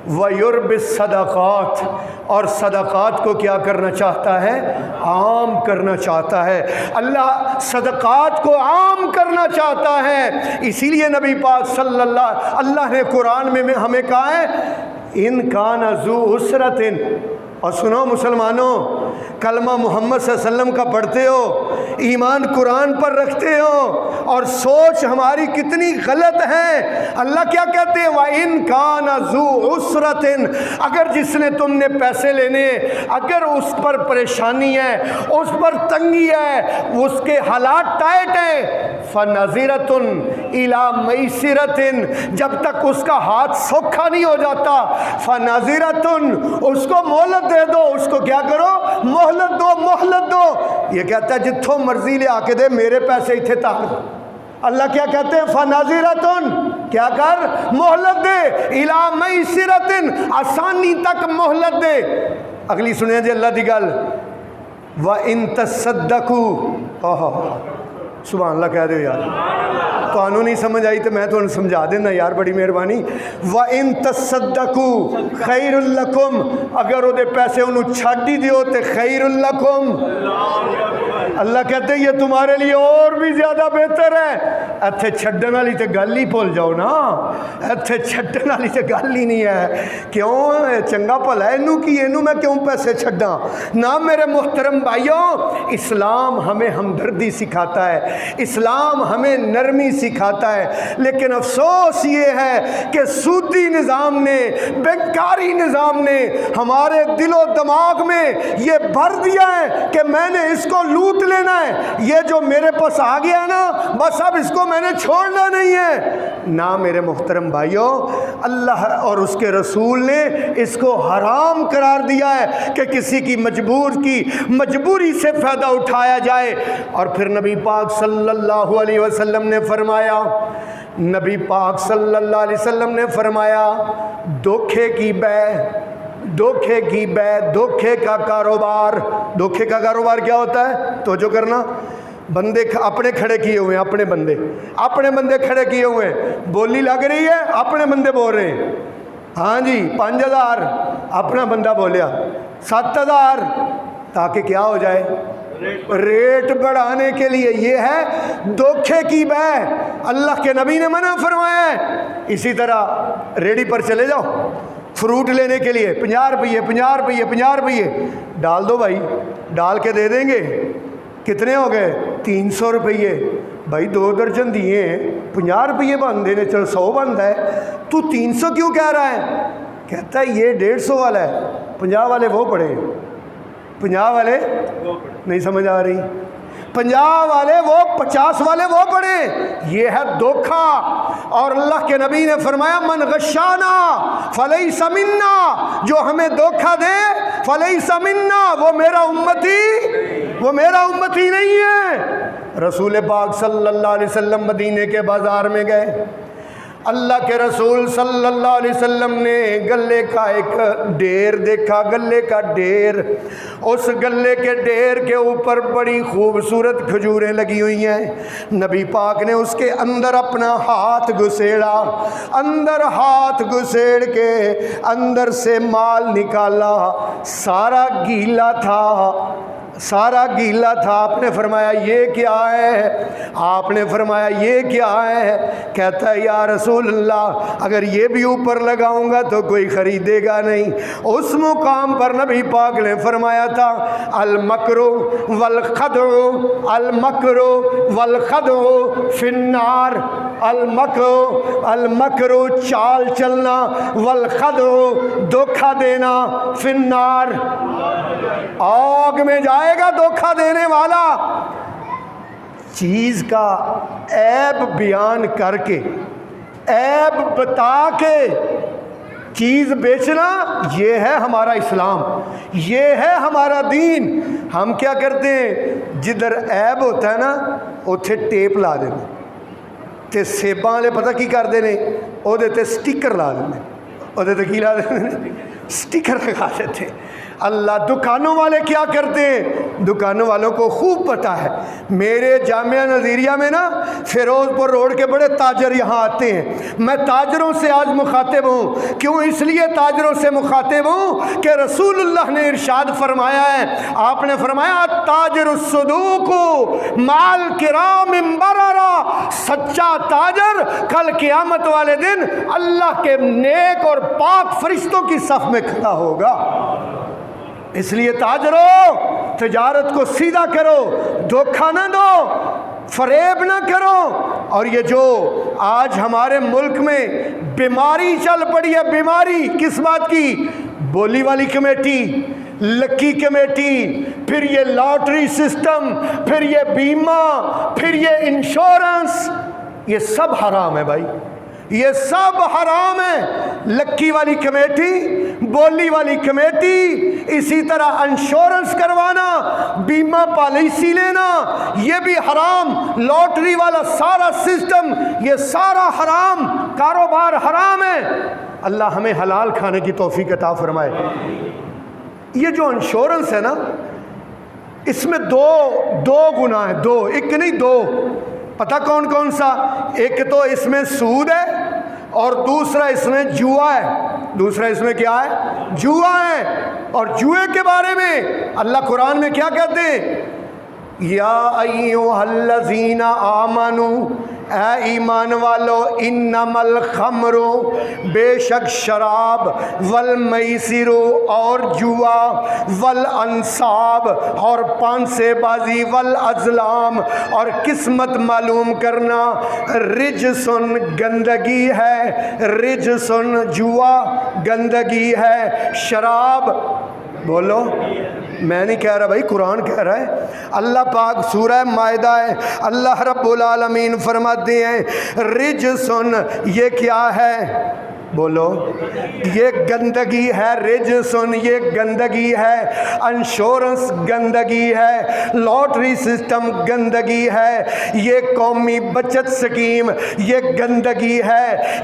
وَيُرْبِ الصَّدَقَاتِ، اور صدقات کو کیا کرنا چاہتا ہے؟ عام کرنا چاہتا ہے۔ اللہ صدقات کو عام کرنا چاہتا ہے، اسی لیے نبی پاک صلی اللہ نے قرآن میں ہمیں کہا ہے ان کان ذو عسرۃ، اور سنو مسلمانوں، کلمہ محمد صلی اللہ علیہ وسلم کا پڑھتے ہو، ایمان قرآن پر رکھتے ہو، اور سوچ ہماری کتنی غلط ہے۔ اللہ کیا کہتے ہیں؟ وَإِن كَانَ ذُو عُسْرَةٍ، اگر جس نے تم نے پیسے لینے، اگر اس پر پریشانی ہے، اس پر تنگی ہے، اس کے حالات ٹائٹ ہیں، فَنَظِرَةٌ إِلَى مَيْسِرَةٍ، جب تک اس کا ہاتھ سوکھا نہیں ہو جاتا، فَنَظِرَةٌ، اس کو مہلت دے دو، اس کو کیا کرو؟ مہلت دو، مہلت دو۔ یہ کہتا ہے جتھوں مرضی لے آ کے دے، میرے پیسے اتھے تک۔ اللہ کیا کہتے ہیں؟ فَنَاظِرَةٌ، کیا کر؟ مہلت دے، إِلَى مَيْسِرَةٍ، آسانی تک مہلت دے۔ اگلی سنیں جی اللہ دی گل، وَإِن تَصَدَّقُوا، سبحان اللہ کہہ دے یار، تو انہوں نہیں سمجھ آئی تو میں تو سمجھا دینا یار، بڑی مہربانی۔ وَإِن تَصَدَّقُوا خَيْرٌ لَكُمْ، اگر وہ دے پیسے انہوں چھڈ ہی دیو تے خَيْرٌ لَكُمْ، اللہ کہتے ہیں یہ تمہارے لیے اور بھی زیادہ بہتر ہے۔ ایتھے چھڈن والی تے گل ہی بھول جاؤ نا، ایتھے چھڈن والی تے گل ہی نہیں ہے۔ کیوں؟ چنگا بھلا اینو کی، اینو میں کیوں پیسے چھڈاں؟ نہ میرے محترم بھائیوں، اسلام ہمیں ہمدردی سکھاتا ہے، اسلام ہمیں نرمی سکھاتا ہے، لیکن افسوس یہ ہے کہ سودی نظام نے، بینکاری نظام نے ہمارے دل و دماغ میں یہ بھر دیا ہے کہ میں نے اس کو لوٹ لینا ہے، یہ جو میرے پاس آ گیا نا بس اب اس کو میں نے چھوڑنا نہیں ہے۔ نہ میرے محترم بھائیوں، اللہ اور اس کے رسول نے اس کو حرام قرار دیا ہے کہ کسی کی مجبوری سے فائدہ اٹھایا جائے۔ اور پھر نبی پاک صلی اللہ علیہ وسلم نے فرمایا، نبی پاک صلی اللہ علیہ وسلم نے فرمایا، دھوکے کی بے، دھوکے کا کاروبار۔ دھوکے کا کاروبار کیا ہوتا ہے؟ توجہ کرنا، بندے اپنے کھڑے کیے ہوئے ہیں، اپنے بندے کھڑے کیے ہوئے ہیں، بولی لگ رہی ہے، اپنے بندے بول رہے ہیں، ہاں جی 5000 اپنا بندہ بولیا، 7000، تاکہ کیا ہو جائے؟ ریٹ بڑھانے کے لیے۔ یہ ہے دھوکے کی بے، اللہ کے نبی نے منع فرمایا ہے۔ اسی طرح ریڈی پر چلے جاؤ، فروٹ لینے کے لیے 50 روپیے 50 روپیے 50 روپیے ڈال دو بھائی، ڈال کے دے دیں گے، کتنے ہو گئے؟ 300 روپیے۔ بھائی 2 درجن دیے ہیں، 50 روپیے بن دینے، چل 100 بنتا ہے، تو 300 کیوں کہہ رہا ہے؟ کہتا ہے یہ 150 والا ہے، 50 والے وہ پڑے، 50 والے نہیں سمجھ آ رہی، 50 والے وہ 50 والے وہ پڑے، یہ ہے دھوکا۔ اور اللہ کے نبی نے فرمایا من غشانا فلیس منا، جو ہمیں دھوکا دے فلیس منا، وہ میرا امتی نہیں ہے۔ رسول پاک صلی اللہ علیہ وسلم مدینے کے بازار میں گئے، اللہ کے رسول صلی اللہ علیہ وسلم نے گلے کا ایک ڈھیر دیکھا، گلے کا ڈھیر، اس گلے کے ڈھیر کے اوپر بڑی خوبصورت کھجوریں لگی ہوئی ہیں۔ نبی پاک نے اس کے اندر اپنا ہاتھ گھسیڑا، اندر ہاتھ گھسیڑ کے اندر سے مال نکالا، سارا گیلا تھا، سارا گیلا تھا۔ آپ نے فرمایا یہ کیا ہے؟ آپ نے فرمایا یہ کیا ہے؟ کہتا ہے یا رسول اللہ اگر یہ بھی اوپر لگاؤں گا تو کوئی خریدے گا نہیں۔ اس مقام پر نبی پاک نے فرمایا تھا المکر والخدع، المکر والخدع فی النار، المکر چال چلنا، والخدع دھوکہ دینا، فی النار آگ میں جائے گا دھوکہ دینے والا۔ چیز کا عیب بیان کر کے، عیب بتا کے چیز بیچنا، یہ ہے ہمارا اسلام، یہ ہے ہمارا دین۔ ہم کیا کرتے ہیں؟ جدھر عیب ہوتا ہے نا اتھے ٹیپ لا دینا، تے سیباں والے پتہ کی کر دینے؟ وہ دیتے سٹیکر لا دینے، وہ دیتے کی لا دینے؟ سٹیکر لگا دیتے ہیں۔ اللہ دکانوں والے کیا کرتے ہیں؟ دکانوں والوں کو خوب پتہ ہے۔ میرے جامعہ نظیریہ میں نا فیروز پور روڈ کے بڑے تاجر یہاں آتے ہیں، میں تاجروں سے آج مخاطب ہوں۔ کیوں؟ اس لیے تاجروں سے مخاطب ہوں کہ رسول اللہ نے ارشاد فرمایا ہے، آپ نے فرمایا تاجر الصدوق مال کرام بررا، سچا تاجر کل قیامت والے دن اللہ کے نیک اور پاک فرشتوں کی صف میں کھڑا ہوگا۔ اس لیے تاجروں تجارت کو سیدھا کرو، دھوکہ نہ دو، فریب نہ کرو۔ اور یہ جو آج ہمارے ملک میں بیماری چل پڑی ہے، بیماری کس بات کی؟ بولی والی کمیٹی، لکی کمیٹی، پھر یہ لاٹری سسٹم، پھر یہ بیمہ، پھر یہ انشورنس، یہ سب حرام ہے بھائی، یہ سب حرام ہے۔ لکی والی کمیٹی، بولی والی کمیٹی، اسی طرح انشورنس کروانا، بیمہ پالیسی لینا، یہ بھی حرام۔ لاٹری والا سارا سسٹم، یہ سارا حرام، کاروبار حرام ہے۔ اللہ ہمیں حلال کھانے کی توفیق عطا فرمائے۔ یہ جو انشورنس ہے نا، اس میں دو گناہ ہیں، دو، ایک نہیں دو۔ پتہ کون کون سا؟ ایک تو اس میں سود ہے، اور دوسرا اس میں جوا ہے۔ دوسرا اس میں کیا ہے؟ جوا ہے۔ اور جوئے کے بارے میں اللہ قرآن میں کیا کہتے ہیں؟ یا ایھا الذین آمنوا، اے ایمان والو، انما الخمر، بے شک شراب، والمیسر، اور جوا، والانصاب، اور پانسے بازی، والازلام، اور قسمت معلوم کرنا، رجسن، گندگی ہے، رجسن، جوا گندگی ہے، شراب، بولو، میں نہیں کہہ رہا بھائی، قرآن کہہ رہا ہے۔ اللہ پاک سورہ مائدہ ہے، اللہ رب العالمین فرماتے ہیں رجسن، یہ کیا ہے؟ بولو، یہ گندگی ہے، رجسن، یہ گندگی ہے، انشورنس گندگی ہے، لاٹری سسٹم گندگی ہے، یہ قومی بچت سکیم یہ گندگی ہے،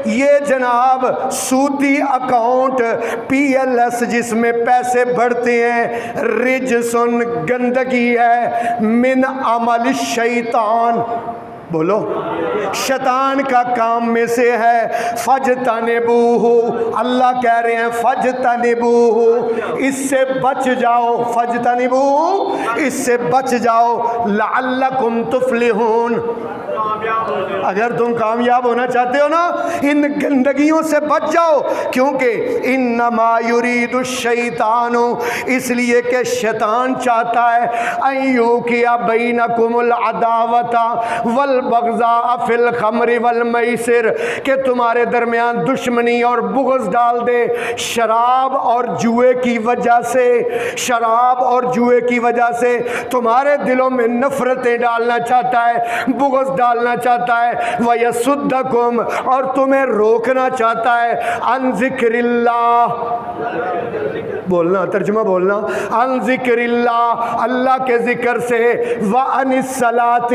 یہ جناب سودی اکاؤنٹ پی ایل ایس جس میں پیسے بڑھتے ہیں، رجسن گندگی ہے، من عمل الشیطان، بولو، شیطان کا کام میں سے ہے، فجتنبوہ، اللہ کہہ رہے ہیں فجتنبوہ، اس سے بچ جاؤ، فجتنبوہ، اس سے بچ جاؤ، لعلکم تفلحون، اگر تم کامیاب ہونا چاہتے ہو نا ان گندگیوں سے بچ جاؤ، کیونکہ انما یرید الشیطان، اس لیے کہ شیطان چاہتا ہے ان یوقع بینکم العداوۃ والبغضاء فی الخمر والمیسر، کہ تمہارے درمیان دشمنی اور بغض ڈال دے شراب اور جوئے کی وجہ سے، شراب اور جوئے کی وجہ سے تمہارے دلوں میں نفرتیں ڈالنا چاہتا ہے، بغض ڈالنا چاہتا ہے، وَيَصُدَّكُمْ، اور تمہیں روکنا چاہتا ہے، عن ذکر اللہ، بولنا ترجمہ بولنا، عن ذکر اللہ، اللہ کے ذکر سے، وَعَنِ الصَّلَاةِ،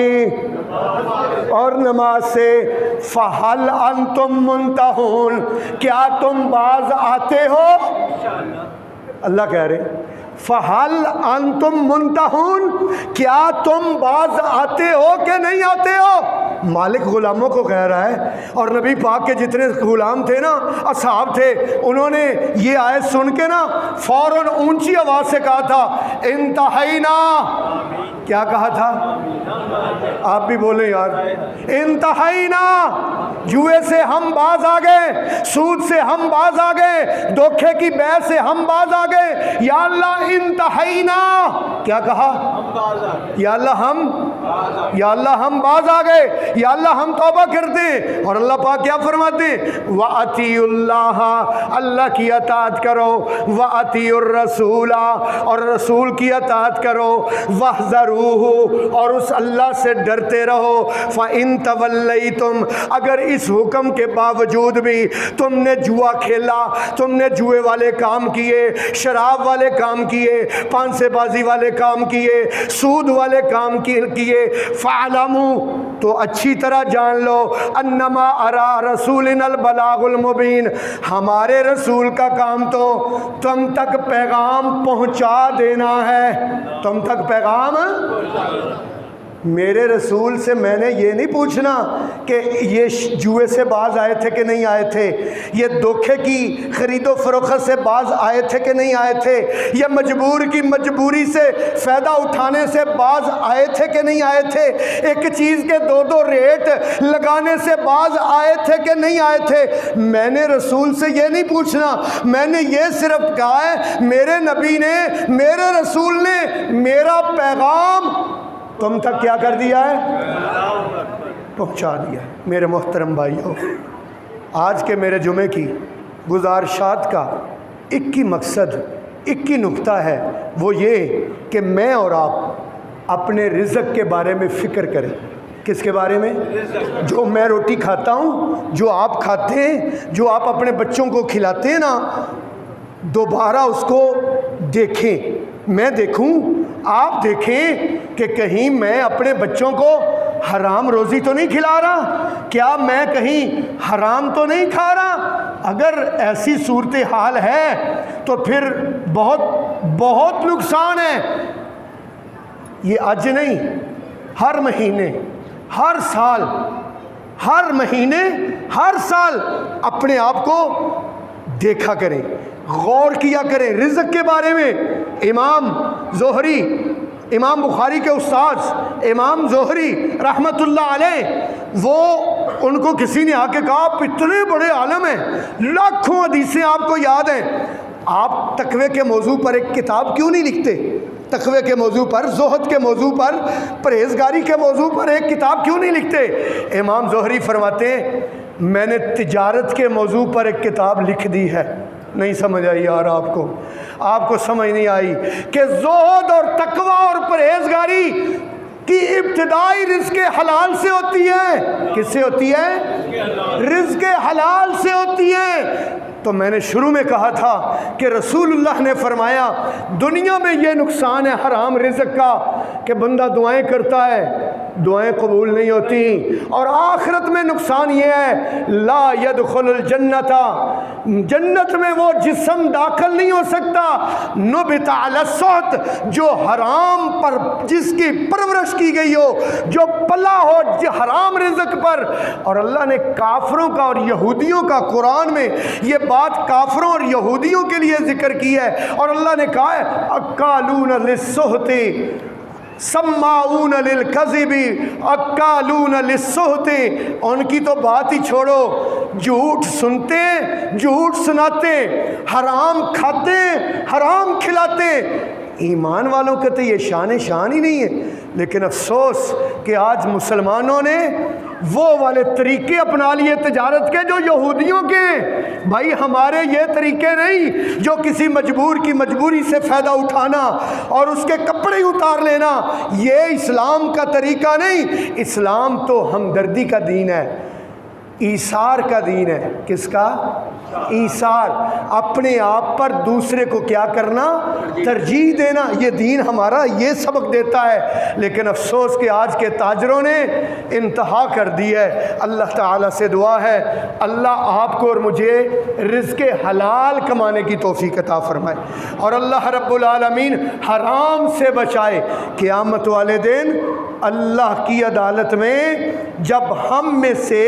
اور نماز سے، فَهَلْ أَنْتُمْ مُنْتَهُونَ، کیا تم باز آتے ہو؟ اللہ کہہ رہے فَهَلْ أَنْتُمْ مُنْتَهُونَ، کیا تم باز آتے ہو کہ نہیں آتے ہو؟ مالک غلاموں کو کہہ رہا ہے، اور نبی پاک کے جتنے غلام تھے نا، اصحاب تھے، انہوں نے یہ آیت سن کے نا فوراً اونچی آواز سے کہا تھا انتہینا، کیا کہا تھا؟ آپ بھی بولیں یار، انتہینا، جوئے سے ہم باز آ گئے، سود سے ہم باز آ گئے، دھوکے کی بیع سے ہم باز آ گئے، یا اللہ انتہینا، کیا کہا؟ یا اللہ ہم باز آ گئے، یا اللہ ہم توبہ کرتے ہیں۔ اور اللہ پاک کیا فرماتے ہیں؟ وَأَطِيعُوا اللَّهَ، اللہ کی اطاعت کرو، وَأَطِيعُوا الرَّسُولَ، اور رسول کی اطاعت کرو، وَاحْذَرُوهُ، اور اس اللہ سے ڈرتے رہو، فَإِن تَوَلَّيْتُمْ، اگر اس حکم کے باوجود بھی تم نے جوا کھیلا، تم نے جوئے والے کام کیے، شراب والے کام کیے، پانسے بازی والے کام کیے، سود والے کام کیے، فَعْلَمُوا تو اچھی طرح جان لو انما ارا رسولنا البلاغ المبین، ہمارے رسول کا کام تو تم تک پیغام پہنچا دینا ہے، تم تک پیغام۔ میرے رسول سے میں نے یہ نہیں پوچھنا کہ یہ جوئے سے باز آئے تھے کہ نہیں آئے تھے، یہ دھوکے کی خرید و فروخت سے باز آئے تھے کہ نہیں آئے تھے، یہ مجبوری سے فائدہ اٹھانے سے باز آئے تھے کہ نہیں آئے تھے، ایک چیز کے دو ریٹ لگانے سے باز آئے تھے کہ نہیں آئے تھے۔ میں نے رسول سے یہ نہیں پوچھنا، میں نے یہ صرف کہا ہے میرے نبی نے، میرے رسول نے میرا پیغام تم تک کیا کر دیا ہے، پہنچا دیا ہے۔ میرے محترم بھائیوں، آج کے میرے جمعے کی گزارشات کا ایک ہی مقصد، ایک ہی نقطہ ہے، وہ یہ کہ میں اور آپ اپنے رزق کے بارے میں فکر کریں۔ کس کے بارے میں؟ جو میں روٹی کھاتا ہوں، جو آپ کھاتے ہیں، جو آپ اپنے بچوں کو کھلاتے ہیں نا، دوبارہ اس کو دیکھیں، میں دیکھوں، آپ دیکھیں کہ کہیں میں اپنے بچوں کو حرام روزی تو نہیں کھلا رہا، کیا میں کہیں حرام تو نہیں کھا رہا۔ اگر ایسی صورتحال ہے تو پھر بہت نقصان ہے۔ یہ آج نہیں، ہر مہینے، ہر سال، ہر مہینے، ہر سال اپنے آپ کو دیکھا کریں، غور کیا کریں رزق کے بارے میں۔ امام زہری، امام بخاری کے استاد امام زہری رحمت اللہ علیہ، وہ ان کو کسی نے آ کے کہا آپ اتنے بڑے عالم ہیں، لاکھوں حدیثیں آپ کو یاد ہیں، آپ تقوی کے موضوع پر ایک کتاب کیوں نہیں لکھتے؟ تقوی کے موضوع پر، زہد کے موضوع پر، پرہیزگاری کے موضوع پر ایک کتاب کیوں نہیں لکھتے؟ امام زہری فرماتے ہیں میں نے تجارت کے موضوع پر ایک کتاب لکھ دی ہے۔ نہیں سمجھ آئی یار آپ کو سمجھ نہیں آئی کہ زہد اور تقوی اور پرہیزگاری کی ابتدائی رزق حلال سے ہوتی ہے۔ کس سے ہوتی ہے؟ رزق حلال سے ہوتی ہے۔ تو میں نے شروع میں کہا تھا کہ رسول اللہ نے فرمایا دنیا میں یہ نقصان ہے حرام رزق کا کہ بندہ دعائیں کرتا ہے، دعائیں قبول نہیں ہوتی، اور آخرت میں نقصان یہ ہے لا يدخل الجنت، جنت میں وہ جسم داخل نہیں ہو سکتا، نبت علی السحت، جو حرام پر جس کی پرورش کی گئی ہو، جو پلا ہو حرام رزق پر۔ اور اللہ نے کافروں کا اور یہودیوں کا قرآن میں یہ بات کافروں اور یہودیوں کے لیے ذکر کی ہے، اور اللہ نے کہا ہے اکالون للسحت سماعون للکذب اکالون للسحت، ان کی تو بات ہی چھوڑو، جھوٹ سنتے، جھوٹ سناتے، حرام کھاتے، حرام کھلاتے۔ ایمان والوں کے تو یہ شان ہی نہیں ہے، لیکن افسوس کہ آج مسلمانوں نے وہ والے طریقے اپنا لیے تجارت کے جو یہودیوں کے ہیں۔ بھائی ہمارے یہ طریقے نہیں جو کسی مجبور کی مجبوری سے فائدہ اٹھانا اور اس کے کپڑے اتار لینا، یہ اسلام کا طریقہ نہیں۔ اسلام تو ہمدردی کا دین ہے، ایثار کا دین ہے۔ کس کا؟ ایثار، اپنے آپ پر دوسرے کو کیا کرنا؟ ترجیح دینا۔ یہ دین ہمارا یہ سبق دیتا ہے، لیکن افسوس کہ آج کے تاجروں نے انتہا کر دی ہے۔ اللہ تعالیٰ سے دعا ہے اللہ آپ کو اور مجھے رزق حلال کمانے کی توفیق عطا فرمائے، اور اللہ رب العالمین حرام سے بچائے۔ قیامت والے دن اللہ کی عدالت میں جب ہم میں سے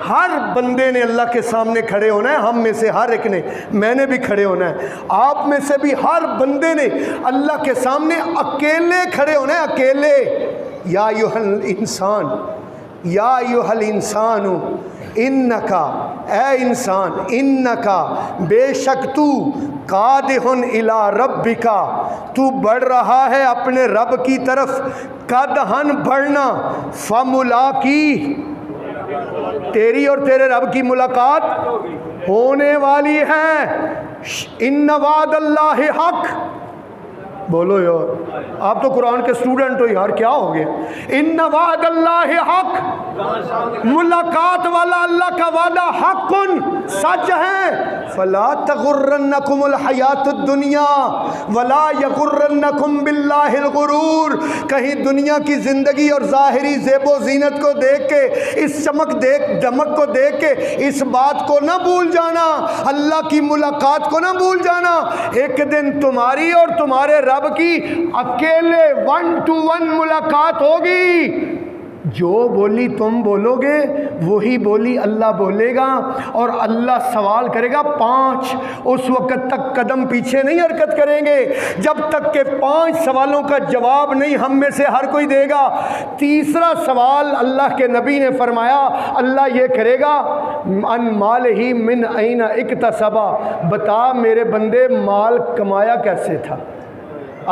ہر بندے نے اللہ کے سامنے کھڑے ہونا ہے، ہم میں سے ہر ایک نے، میں نے بھی کھڑے ہونا ہے، آپ میں سے بھی ہر بندے نے اللہ کے سامنے اکیلے کھڑے ہونا ہے، اکیلے۔ یا ایھا الانسان، یا ایھا الانسان انکا، اے انسان، انکا بے شک تو، قادح الی ربکا، تو بڑھ رہا ہے اپنے رب کی طرف، قدحن بڑھنا، فملاقی، تیری اور تیرے رب کی ملاقات ہونے والی ہے۔ ان وعد اللہ حق، بولو یار، آپ تو قرآن کے اسٹوڈنٹ ہو یار، کیا ہو گیا؟ ان وعد اللہ حق، ملاقات والا اللہ کا وعدہ حق، سچ ہے، فلا تغرنکم الحیات الدنیا ولا یغرنکم باللہ الغرور. کہیں دنیا کی زندگی اور ظاہری زیب و زینت کو دیکھ کے، اس دمک کو دیکھ کے اس بات کو نہ بھول جانا، اللہ کی ملاقات کو نہ بھول جانا. ایک دن تمہاری اور تمہارے رب کی اکیلے 1 to 1 ملاقات ہوگی. جو بولی تم بولو گے وہی بولی اللہ بولے گا، اور اللہ سوال کرے گا 5. اس وقت تک قدم پیچھے نہیں حرکت کریں گے جب تک کہ 5 سوالوں کا جواب نہیں ہم میں سے ہر کوئی دے گا. تیسرا سوال اللہ کے نبی نے فرمایا اللہ یہ کرے گا ان مالہ من این اکتسبا، بتا میرے بندے مال کمایا کیسے تھا.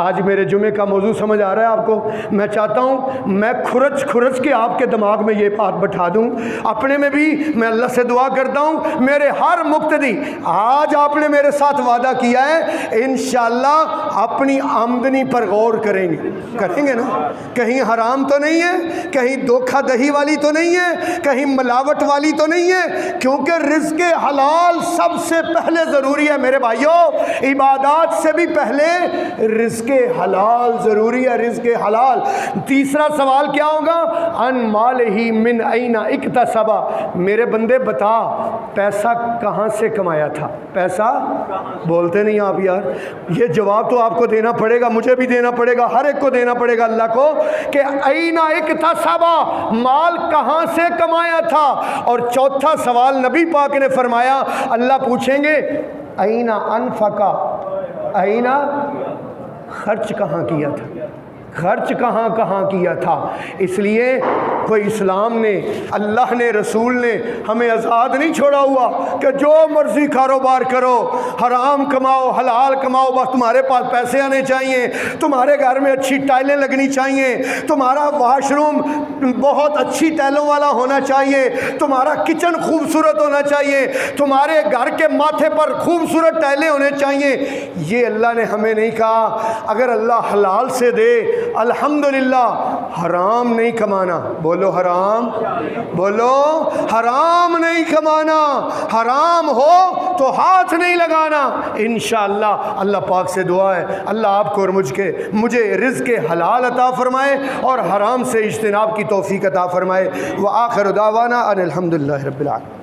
آج میرے جمعے کا موضوع سمجھ آ رہا ہے آپ کو؟ میں چاہتا ہوں میں کھرچ کے آپ کے دماغ میں یہ بات بٹھا دوں. اپنے میں بھی میں اللہ سے دعا کرتا ہوں میرے ہر مقتدی، آج آپ نے میرے ساتھ وعدہ کیا ہے انشاءاللہ اپنی آمدنی پر غور کریں گے نا. کہیں حرام تو نہیں ہے، کہیں دھوکہ دہی والی تو نہیں ہے، کہیں ملاوٹ والی تو نہیں ہے، کیونکہ رزق حلال سب سے پہلے ضروری ہے میرے بھائیوں. عبادات سے بھی پہلے رزق حلال ضروری ہے، رزق حلال. تیسرا سوال کیا ہوگا؟ ان مالہ من این اکتسبا، میرے بندے بتا پیسہ کہاں سے کمایا تھا. پیسہ بولتے نہیں آپ یار. یہ جواب تو آپ کو دینا پڑے گا، مجھے بھی دینا پڑے گا، ہر ایک کو دینا پڑے گا اللہ کو، کہ این اکتسبا، مال کہاں سے کمایا تھا. اور چوتھا سوال نبی پاک نے فرمایا اللہ پوچھیں گے این انفقا، این خرچ کہاں کیا تھا، خرچ کہاں کیا تھا. اس لیے کوئی اسلام نے، اللہ نے، رسول نے ہمیں آزاد نہیں چھوڑا ہوا کہ جو مرضی کاروبار کرو، حرام کماؤ حلال کماؤ، بس تمہارے پاس پیسے آنے چاہیے، تمہارے گھر میں اچھی ٹائلیں لگنی چاہیے، تمہارا واش روم بہت اچھی ٹائلوں والا ہونا چاہیے، تمہارا کچن خوبصورت ہونا چاہیے، تمہارے گھر کے ماتھے پر خوبصورت ٹائلیں ہونے چاہیے. یہ اللہ نے ہمیں نہیں کہا. اگر اللہ حلال سے دے الحمدللہ، حرام نہیں کمانا. بولو حرام، بولو حرام نہیں کمانا. حرام ہو تو ہاتھ نہیں لگانا. انشاءاللہ اللہ پاک سے دعا ہے اللہ آپ کو اور مجھے رزق حلال عطا فرمائے اور حرام سے اجتناب کی توفیق عطا فرمائے. وآخر دعوانا ان الحمدللہ رب العالمین.